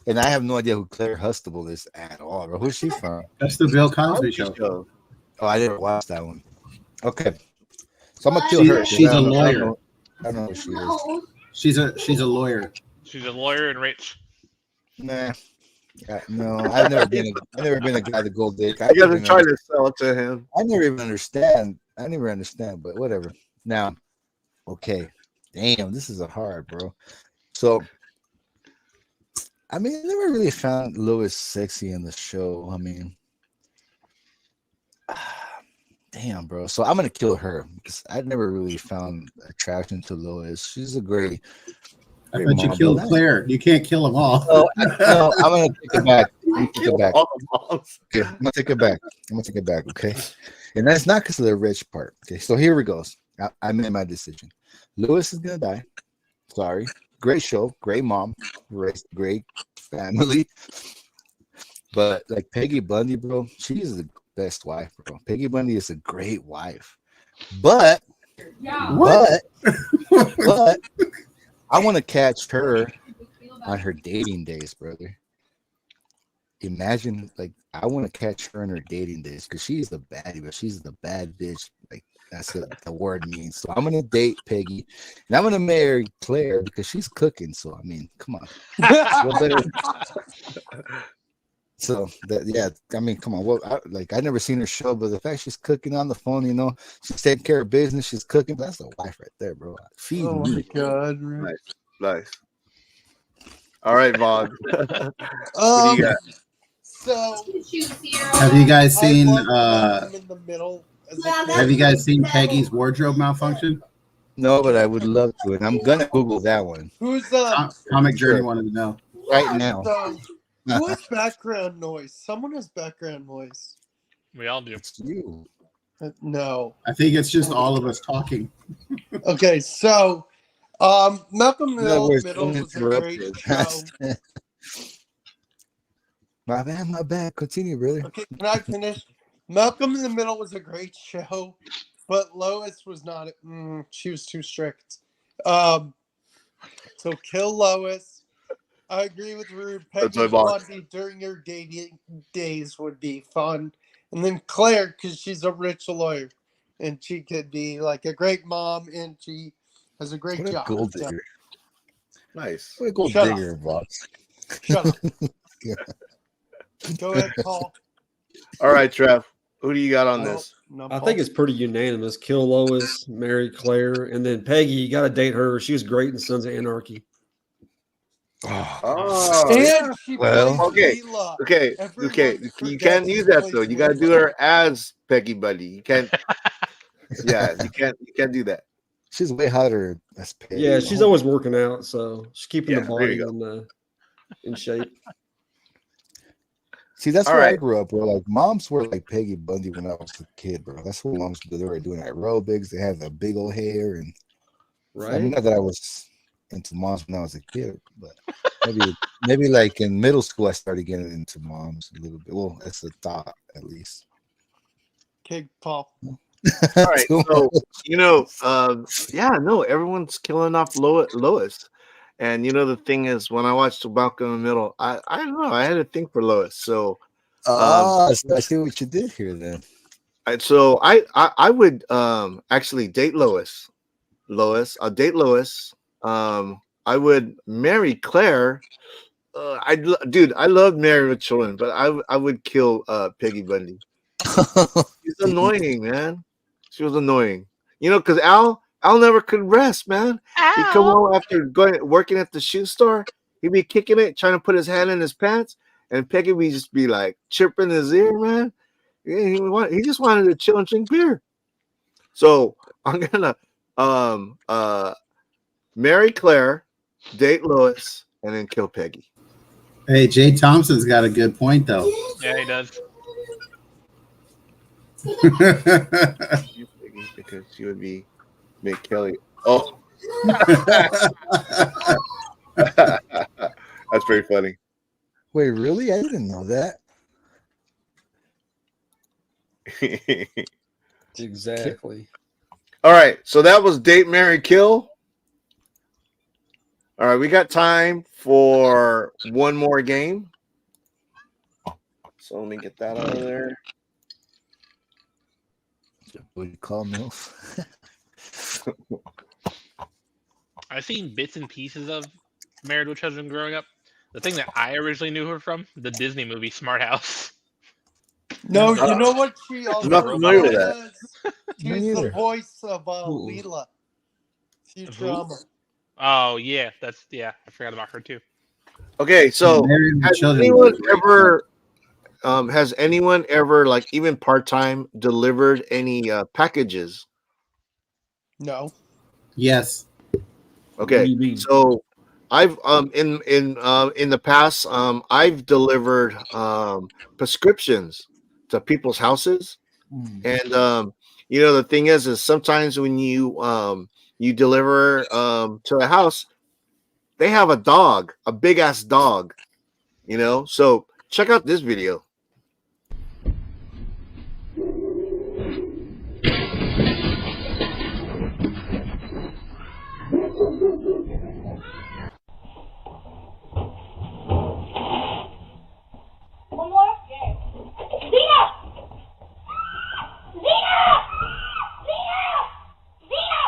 And I have no idea who Claire Huxtable is at all. Bro. Who's she from? That's the Bill Cosby show. Oh, I didn't watch that one. Okay, so I'm gonna kill her. She's a lawyer. I don't know who she is. She's a lawyer. She's a lawyer and rich. Nah. No, I've never been a guy to go date. I gotta try to sell it to him. I never understand, but whatever. Now, okay, damn, this is a hard, bro. So, I mean, I never really found Lois sexy in the show. I mean, damn, bro. So I'm gonna kill her because I never really found attraction to Lois. She's a great. I thought you killed Claire. You can't kill them all. No, I'm gonna take it back. I'm gonna take it back. Okay, and that's not because of the rich part. Okay, so here we go. I made my decision. Lewis is gonna die. Sorry. Great show, great mom, raised great family. But like Peggy Bundy, bro, she is the best wife, bro. Peggy Bundy is a great wife. But I want to catch her on her dating days, brother. Imagine, like, I want to catch her on her dating days because she's the baddie, but she's the bad bitch. Like, that's what the word means. So I'm going to date Peggy, and I'm going to marry Claire because she's cooking. So, I mean, come on. So, I mean, come on. Well, I never seen her show, but the fact she's cooking on the phone, she's taking care of business, she's cooking. That's a wife right there, bro. Feed Oh me. my God. Nice. All right, Vaughn. What do you got? So, Have you guys seen? in the middle. Have you guys seen Peggy's wardrobe malfunction? No, but I would love to, and I'm gonna Google that one Who's Comic Journey wanted to know. right now. So, who has background noise? Someone has background noise. We all do. It's you. No. I think it's just all of us talking. Okay, so Malcolm in the No, we're Middle was a uninterrupted. great show. My bad. Continue, brother. Okay, can I finish? Malcolm in the Middle was a great show, but Lois was not. She was too strict. So kill Lois. I agree with Rude. Peggy Bundy during your dating days would be fun, and then Claire because she's a rich lawyer, and she could be like a great mom, and she has a great What a job. gold digger. Nice. What a gold Shut up. digger, boss. Shut up. Yeah. Go ahead, Paul. All right, Trev. Who do you got on Oh, this? no, I think it's pretty unanimous. Kill Lois, marry Claire, and then Peggy. You got to date her. She was great in Sons of Anarchy. Oh, And yeah. she Well, plays Okay, Leela. okay. Everyone You can't forgets use she that plays though. You gotta do Leela. her as Peggy Bundy. You can't. Yeah, you can't do that. she's way hotter. That's Peggy. Yeah, she's Oh, always working out, so she's keeping Yeah, the there body you in shape. see, that's All where I right. grew up, bro. Like moms were like Peggy Bundy when I was a kid, bro. That's what moms did. They were doing aerobics. They had the big old hair, and I mean, Right? not that I was into moms when I was a kid, but maybe like in middle school I started getting into moms a little bit. Well, that's the thought, at least. Okay, Paul. All right. So yeah, no, everyone's killing off Lois. And the thing is, when I watched Malcolm in the Middle, I don't know, I had a thing for Lois. So I see what you did here then. I would actually date Lois. I'll date Lois. I would marry Claire. I love Married with Children, but I would kill Peggy Bundy. She's annoying, man. She was annoying. Because Al never could rest, man. He'd come home after working at the shoe store. He'd be kicking it, trying to put his hand in his pants, and Peggy would just be like chirping his ear, man. Yeah, he just wanted to chill and drink beer. So I'm gonna marry Claire, date Lois, and then kill Peggy. Hey, Jay Thompson's got a good point though. Yeah, he does. Because she would be Mick Kelly. Oh, that's very funny. Wait, really? I didn't know that. Exactly. All right, so that was Date, Marry, Kill. All right, we got time for one more game. So let me get that out of there. What do you call MILF? I've seen bits and pieces of Married with Children growing up. The thing that I originally knew her from, the Disney movie Smart House. No, you know what she also I'm not familiar with that. does? She's the voice of Leela. Futurama. Oh yeah, I forgot about her too. Okay, so Married with has Children anyone was great. ever like even part-time delivered any packages? No. Yes. Okay, What do you mean? so I've in the past I've delivered prescriptions to people's houses, and the thing is sometimes when you deliver to a house, they have a dog, a big ass dog, So check out this video. One more? Yeah. Zena! Zena! Zena! Zena!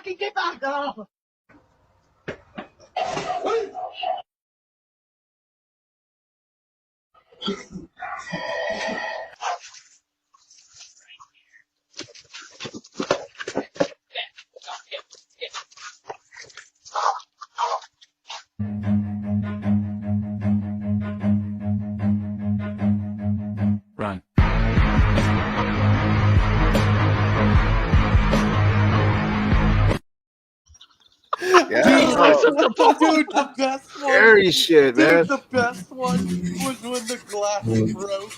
fucking get back! Oh. Run. Yeah. Dude, the best one. Scary shit, man. Dude, the best one was when the glass broke.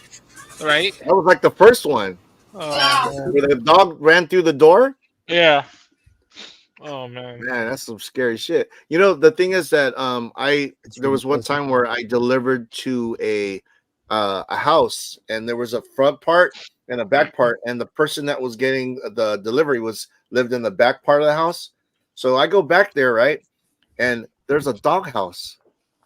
Right? That was like the first one. Oh. Where the dog ran through the door. Yeah. Oh man. Man, that's some scary shit. You know, the thing is that there was one time where I delivered to a house, and there was a front part and a back part, and the person that was getting the delivery lived in the back part of the house. So I go back there, right? And there's a dog house.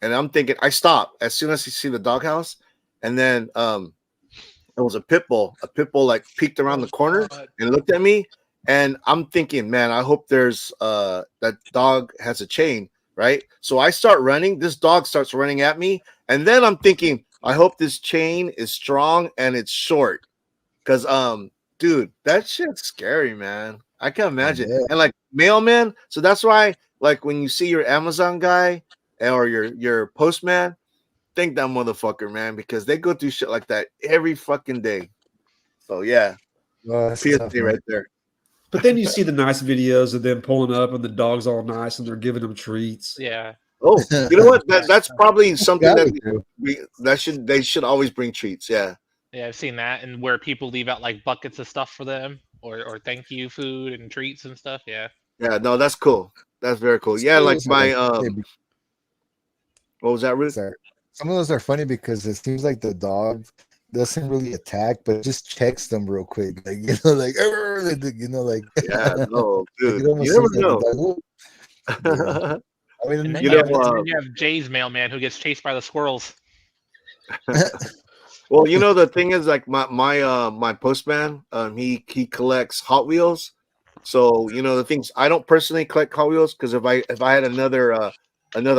And I'm thinking, I stop as soon as you see the dog house, and then there was a pit bull. A pit bull like peeked around the corner and looked at me. And I'm thinking, man, I hope there's that dog has a chain, right? So I start running. This dog starts running at me. And then I'm thinking, I hope this chain is strong and it's short. Because dude, that shit's scary, man. I can't imagine. Yeah. And like mailman, so that's why, like, when you see your Amazon guy or your postman, thank that motherfucker, man, because they go through shit like that every fucking day. So yeah, PSA right there. But then you see the nice videos of them pulling up and the dog's all nice and they're giving them treats. Yeah. Oh, you know what? That's probably something Gotta that they should always bring treats. Yeah. Yeah, I've seen that, and where people leave out like buckets of stuff for them, or thank you food and treats and stuff. Yeah. Yeah, no, that's cool. That's very cool. Yeah, like my what was that, Ruth? Some of those are funny because it seems like the dog doesn't really attack, but just checks them real quick. Like, you know, like, you know, like, yeah, no, dude, like, you never know. I mean, And then you you, know, you have Jay's mailman who gets chased by the squirrels. well, you know, the thing is, like, my postman, he collects Hot Wheels. So, you know, the things, I don't personally collect Hot Wheels because if I had another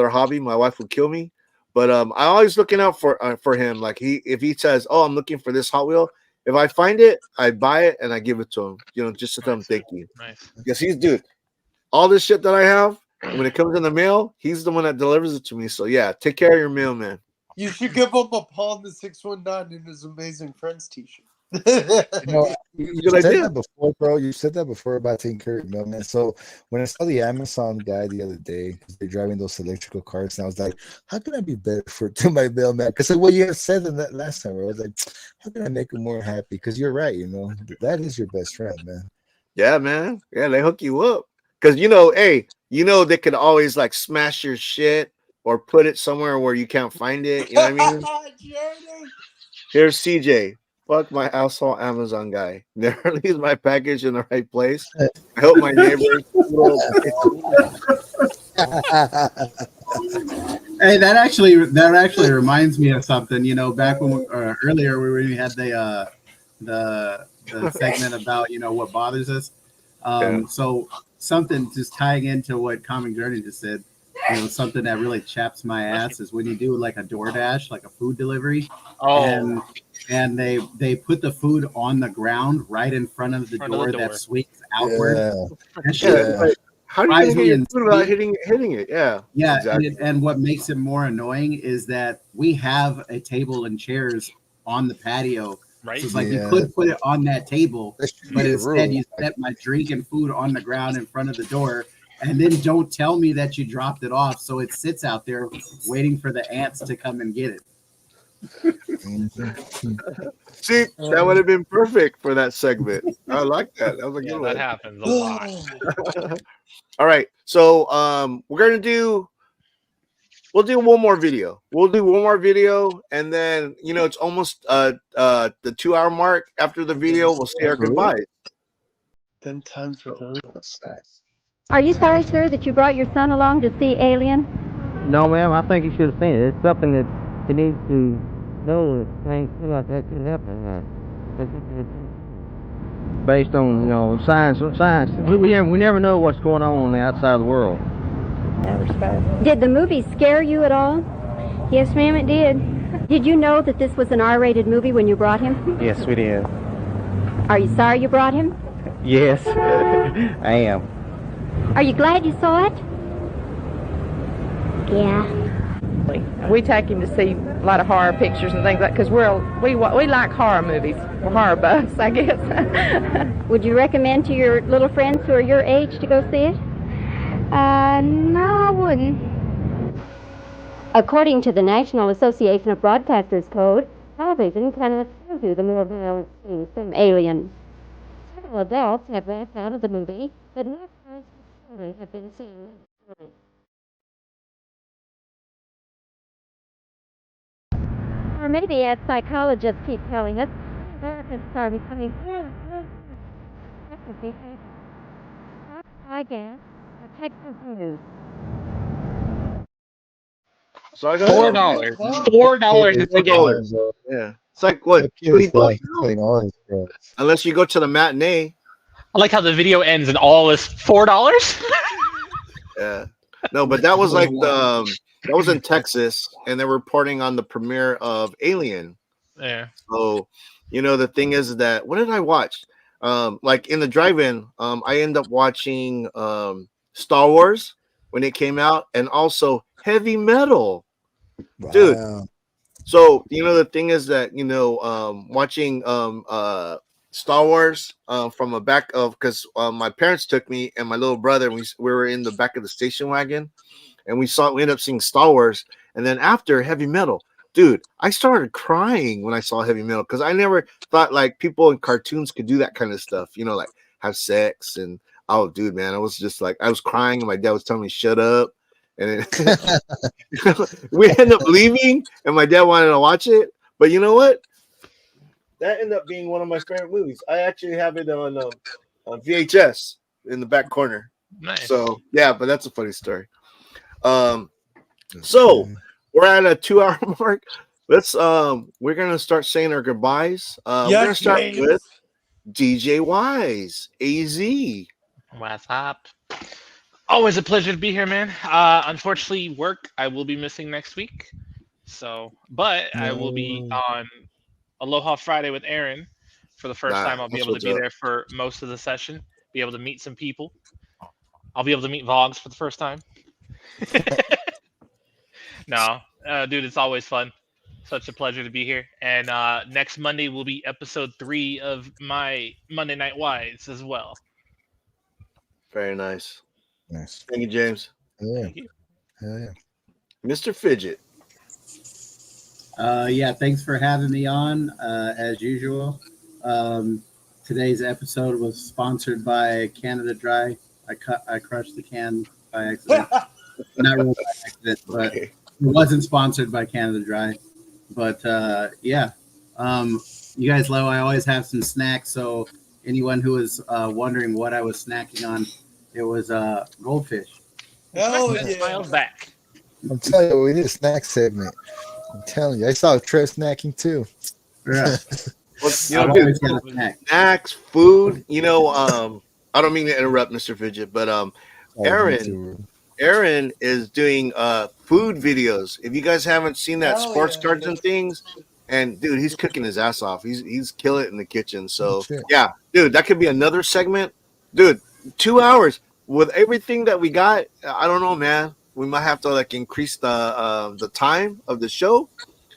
hobby, my wife would kill me. But I'm always looking out for him. Like, if he says, "Oh, I'm looking for this Hot Wheel," if I find it, I buy it and I give it to him. You know, just to tell him thank you. Nice. Because dude, all this shit that I have, when it comes in the mail, he's the one that delivers it to me. So yeah, take care of your mailman. You should give him a Paul the 619 in his Amazing Friends t-shirt. You know, you said that before, bro. You said that before about taking care of your mailman. So when I saw the Amazon guy the other day, because they're driving those electrical cars, and I was like, how can I be better to my mailman? Because what you have said in that last time, bro, I was like, how can I make him more happy? Because you're right, you know, that is your best friend, man. Yeah, man. Yeah, they hook you up. Because, you know, hey, you know, they could always like smash your shit or put it somewhere where you can't find it. You know what I mean? Here's CJ. Fuck my asshole Amazon guy. Never leaves my package in the right place. I hope my neighbors. Hey, that actually reminds me of something. You know, back when earlier we had the segment about, you know, what bothers us. So something just tying into what Common Journey just said. You know, something that really chaps my ass is when you do like a DoorDash, like a food delivery, and they put the food on the ground right in front of the door that swings outward. That shit how do you get your food without hitting it? Yeah. Yeah, exactly. and what makes it more annoying is that we have a table and chairs on the patio. Right. So it's like you could put it on that table, but instead you set my drink and food on the ground in front of the door. And then don't tell me that you dropped it off, so it sits out there waiting for the ants to come and get it. See, that would have been perfect for that segment. I like that. That was a good one. That happens a lot. All right, so we'll do one more video. We'll do one more video, and then, you know, it's almost the 2-hour mark. After the video, we'll say our goodbyes. 10 times for those. Are you sorry, sir, that you brought your son along to see Alien? No, ma'am. I think he should have seen it. It's something that he needs to know. Things like that should happen. based on science. We never know what's going on the outside of the world. Did the movie scare you at all? Yes, ma'am, it did. Did you know that this was an R-rated movie when you brought him? Yes, we did. Are you sorry you brought him? Yes, I am. Are you glad you saw it? Yeah. We take him to see a lot of horror pictures and things like because we like horror movies. We're horror buffs, I guess. Would you recommend to your little friends who are your age to go see it? No, I wouldn't. According to the National Association of Broadcasters Code, television cannot show you the more scenes from Alien. Several adults have laughed out of the movie, but no children have been seen. Or maybe, as psychologists keep telling us, Americans are becoming I guess, Texas News. So I got $4. $4 a ticket. Yeah, it's like what? $20, bro. Unless you go to the matinee. I like how the video ends and all is $4. Yeah, no, but that was like that was in Texas, and they were reporting on the premiere of Alien. Yeah. So, the thing is that what did I watch? Like in the drive-in, I end up watching Star Wars when it came out, and also Heavy Metal. Wow. Dude. So the thing is that watching Star Wars from a back of because my parents took me and my little brother. We were in the back of the station wagon, and we ended up seeing Star Wars, and then after Heavy Metal. Dude, I started crying when I saw Heavy Metal because I never thought like people in cartoons could do that kind of stuff, like have sex and dude, man, I was just like I was crying and my dad was telling me shut up, and we ended up leaving and my dad wanted to watch it, but you know what? That ended up being one of my favorite movies. I actually have it on VHS in the back corner. Nice. So yeah, but that's a funny story. So we're at a 2-hour mark. Let's we're gonna start saying our goodbyes. We're gonna start with DJ Wise, AZ. What's up? Always a pleasure to be here, man. Unfortunately, work I will be missing next week. But I will be on Aloha Friday with Aaron for the first time. I'll be able to be there for most of the session. Be able to meet some people. I'll be able to meet Vogs for the first time. No, dude, it's always fun. Such a pleasure to be here. And next Monday will be episode 3 of my Monday Night Wise as well. Very nice. Nice. Thank you, James. Yeah. Thank you. Hell yeah. Mr. Fidget. Yeah, thanks for having me on, as usual. Today's episode was sponsored by Canada Dry. I crushed the can by accident. Not really by accident, but it wasn't sponsored by Canada Dry. But yeah, you guys know I always have some snacks. So anyone who was wondering what I was snacking on, it was goldfish. Oh yeah. Smiles back. I'm telling you, we need a snack segment. I'm telling you, I saw Trev snacking too. Yeah. Well, dude, snacks, food. I don't mean to interrupt, Mr. Fidget, but Aaron is doing food videos. If you guys haven't seen that, sports cards and things, and dude, he's cooking his ass off. He's killing it in the kitchen. So yeah, dude, that could be another segment. Dude, 2 hours with everything that we got. I don't know, man. We might have to like increase the time of the show.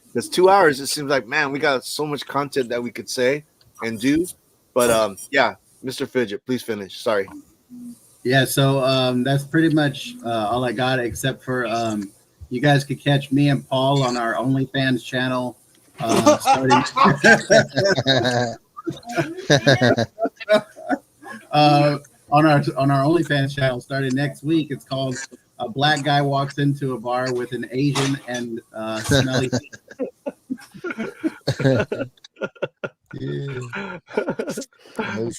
Because 2 hours, it seems like, man, we got so much content that we could say and do. But yeah, Mr. Fidget, please finish. Sorry. Yeah, so that's pretty much all I got, except for you guys could catch me and Paul on our OnlyFans channel. Starting on our OnlyFans channel starting next week. It's called A Black Guy Walks Into a Bar with an Asian and Smelly.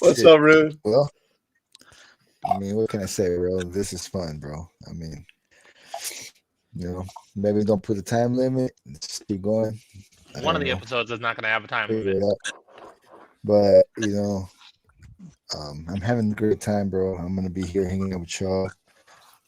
What's up, Rude? Well, I mean, what can I say, bro? This is fun, bro. I mean, maybe don't put a time limit. Just keep going. One of the episodes is not going to have a time limit. But I'm having a great time, bro. I'm gonna be here hanging out with y'all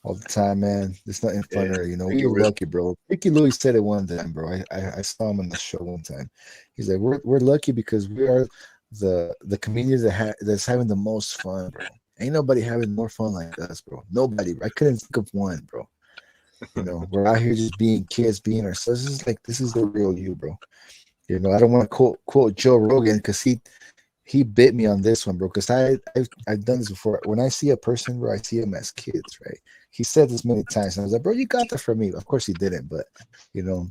all the time, man. There's nothing funner, you know. Thank you, We're Rick. lucky, bro. Ricky Louis said it one time, bro. I saw him on the show one time. He's like, we're lucky because we are the community that's having the most fun, bro. Ain't nobody having more fun like us, bro. Nobody. I couldn't think of one, bro. You know, we're out here just being kids, being ourselves. This is the real you, bro. You know, I don't want to quote Joe Rogan because he bit me on this one, bro. Because I've done this before. When I see a person, bro, I see them as kids, right? He said this many times, and I was like, bro, you got that from me. Of course he didn't, but you know,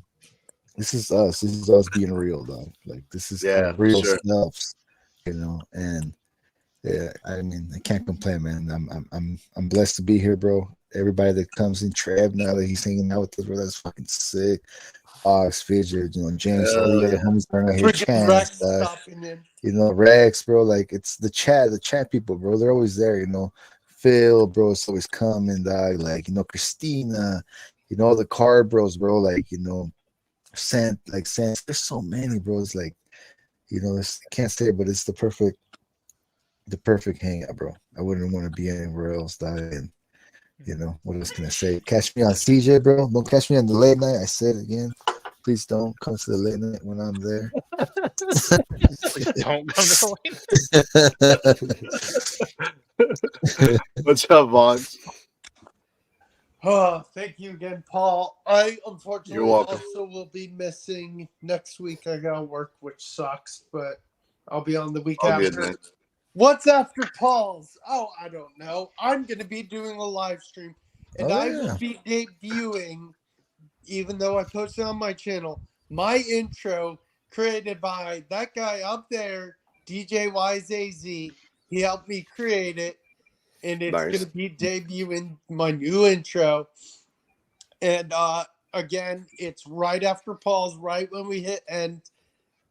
this is us. This is us being real, dog. Like this is our real selves, you know. And yeah, I mean, I can't complain, man. I'm blessed to be here, bro. Everybody that comes in, Trev, now that he's hanging out with us, bro, that's fucking sick. Ox, Fidget, you know, James, all the other homies are out here. Freaking Rex Chance, stopping in. you know, Rex, bro. Like it's the chat people, bro. They're always there, you know. Phil, bro, is always coming, dog. Like, you know, Christina, you know, all the car bros, bro. Like, you know, There's so many, bros. Like, you know, I can't say it, but it's the perfect hangout, bro. I wouldn't want to be anywhere else, dog. And you know, what else can I say? Catch me on CJ, bro. Don't catch me on the late night. I said it again. Please don't come to the late night when I'm there. Please don't come to the late. What's up, Vaughn? Oh, thank you again, Paul. I unfortunately You're welcome. also will be missing next week. I gotta work, which sucks, but I'll be on the week All after. good, man. What's after Paul's? Oh, I don't know. I'm gonna be doing a live stream, and I will be debuting, even though I posted on my channel, my intro created by that guy up there, DJ YZZ. He helped me create it. And it's Nice. going to be debuting my new intro. And again, it's right after Paul's, right when we hit end.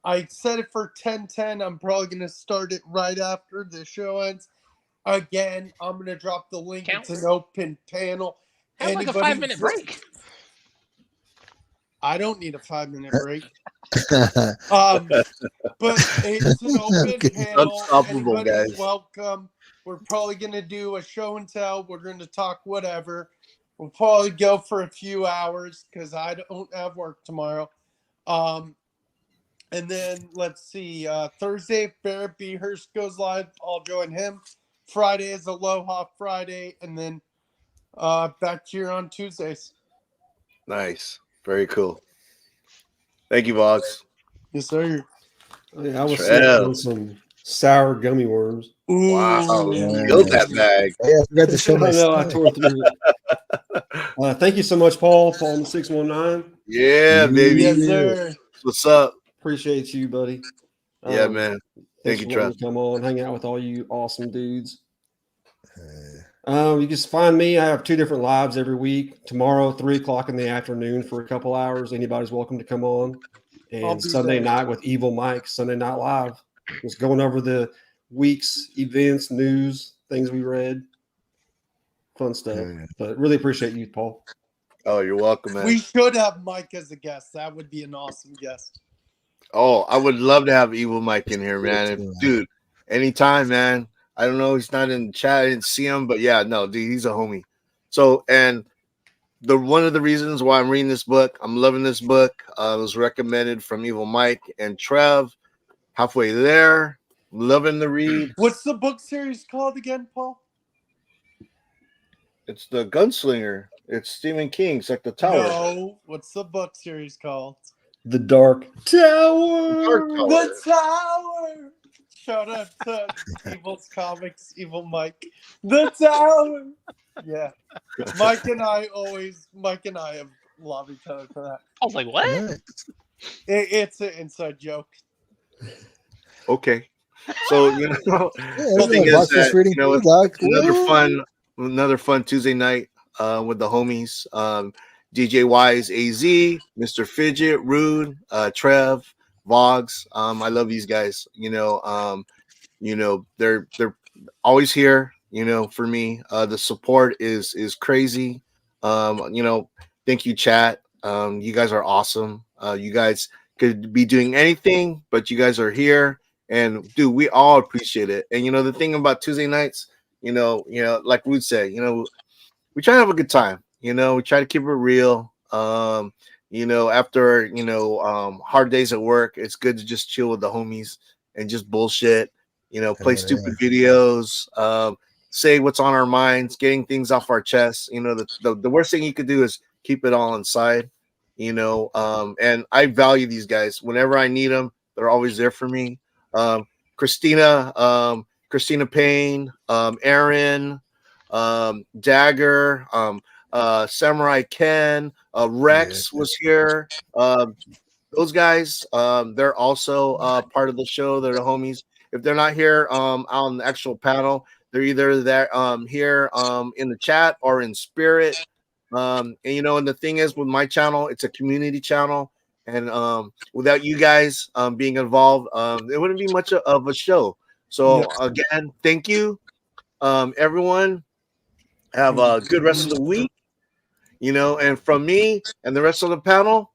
I set it for 10:10. I'm probably going to start it right after the show ends. Again, I'm going to drop the link. It's an open panel. Have like a 5-minute break. I don't need a 5-minute break. But it's an open panel. Unstoppable, Anybody's guys. welcome. We're probably going to do a show and tell. We're going to talk whatever. We'll probably go for a few hours because I don't have work tomorrow. And then let's see. Thursday, if Barrett B. Hurst goes live, I'll join him. Friday is Aloha Friday. And then back to you on Tuesdays. Nice. Very cool. Thank you, Vox. Yes, sir. Yeah, I was Trev. on some sour gummy worms. Wow. You killed that bag. Yeah, I forgot to show my I know, I stuff. tore through it. Thank you so much, Paul. Paul in the 619. Yeah, baby. Yes, sir. What's up? Appreciate you, buddy. Yeah, man. Thank Thanks you, for letting Trev. me come on, hang out with all you awesome dudes. You can find me. I have 2 different lives every week. Tomorrow, 3:00 in the afternoon for a couple hours. Anybody's welcome to come on. I'll And be Sunday there. night with Evil Mike, Sunday Night Live. Just going over the week's events, news, things we read. Fun stuff. But really appreciate you, Paul. Oh, you're welcome, man. We should have Mike as a guest. That would be an awesome guest. Oh, I would love to have Evil Mike in here, man. Dude, anytime, man. I don't know. He's not in the chat. I didn't see him, but yeah, no, dude, he's a homie. So, and one of the reasons why I'm reading this book, I'm loving this book. It was recommended from Evil Mike and Trev. Halfway there, loving the read. What's the book series called again, Paul? It's the Gunslinger. It's Stephen King. It's like the Tower. No. What's the book series called? The Dark Tower. The Tower. Shout out to Evil's Comics, Evil Mike. The Tower. Yeah. Mike and I have loved each other for that. I was like, what? It's an inside joke. Okay. So, you know, the Yeah, thing watch is this that, reading you know, too, dog. another fun Tuesday night with the homies. DJ Wise AZ, Mr. Fidget, Rude, Trev, Vogs. I love these guys. You know, they're always here, you know, for me. The support is crazy. You know, thank you, chat. You guys are awesome. You guys could be doing anything, but you guys are here And dude, we all appreciate it. And the thing about Tuesday nights, like Rude said, we try to have a good time. We try to keep it real. After hard days at work, it's good to just chill with the homies and just bullshit. Play stupid videos. Say what's on our minds, getting things off our chests. The worst thing you could do is keep it all inside. And I value these guys. Whenever I need them, they're always there for me. Christina Payne, Aaron, Dagger, Samurai Ken, Rex was here. Those guys, they're also part of the show. They're the homies. If they're not here on the actual panel, they're either there here in the chat or in spirit. And the thing is, with my channel, it's a community channel, and without you guys being involved, it wouldn't be much of a show. So again, thank you, everyone. Have a good rest of the week. And from me and the rest of the panel,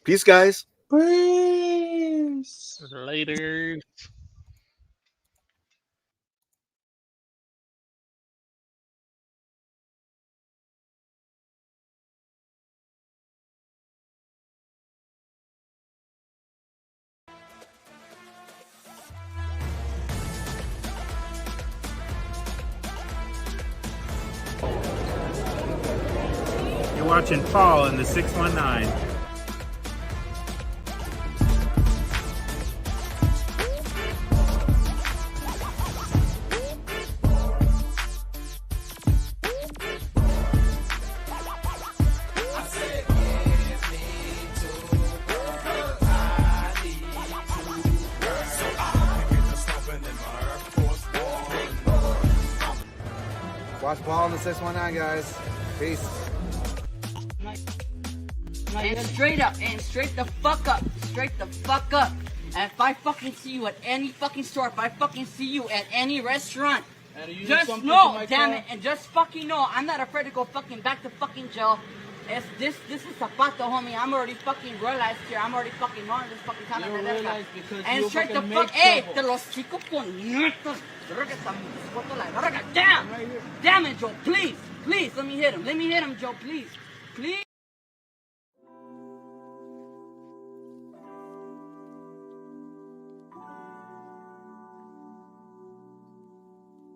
peace, guys. Peace. Later. You're watching Paul in the 619. Watch Paul in the 619, guys. Peace. And straight up, and straight the fuck up, straight the fuck up. And if I fucking see you at any fucking store, if I fucking see you at any restaurant, just know, damn it, and just fucking know, I'm not afraid to go fucking back to fucking jail. It's this is Zapato, homie. I'm already fucking realized here. I'm already fucking knowing this fucking time. And straight the fuck, hey, te los chicos puñetos. Damn, damn it, Joe, please, let me hit him, Joe, please.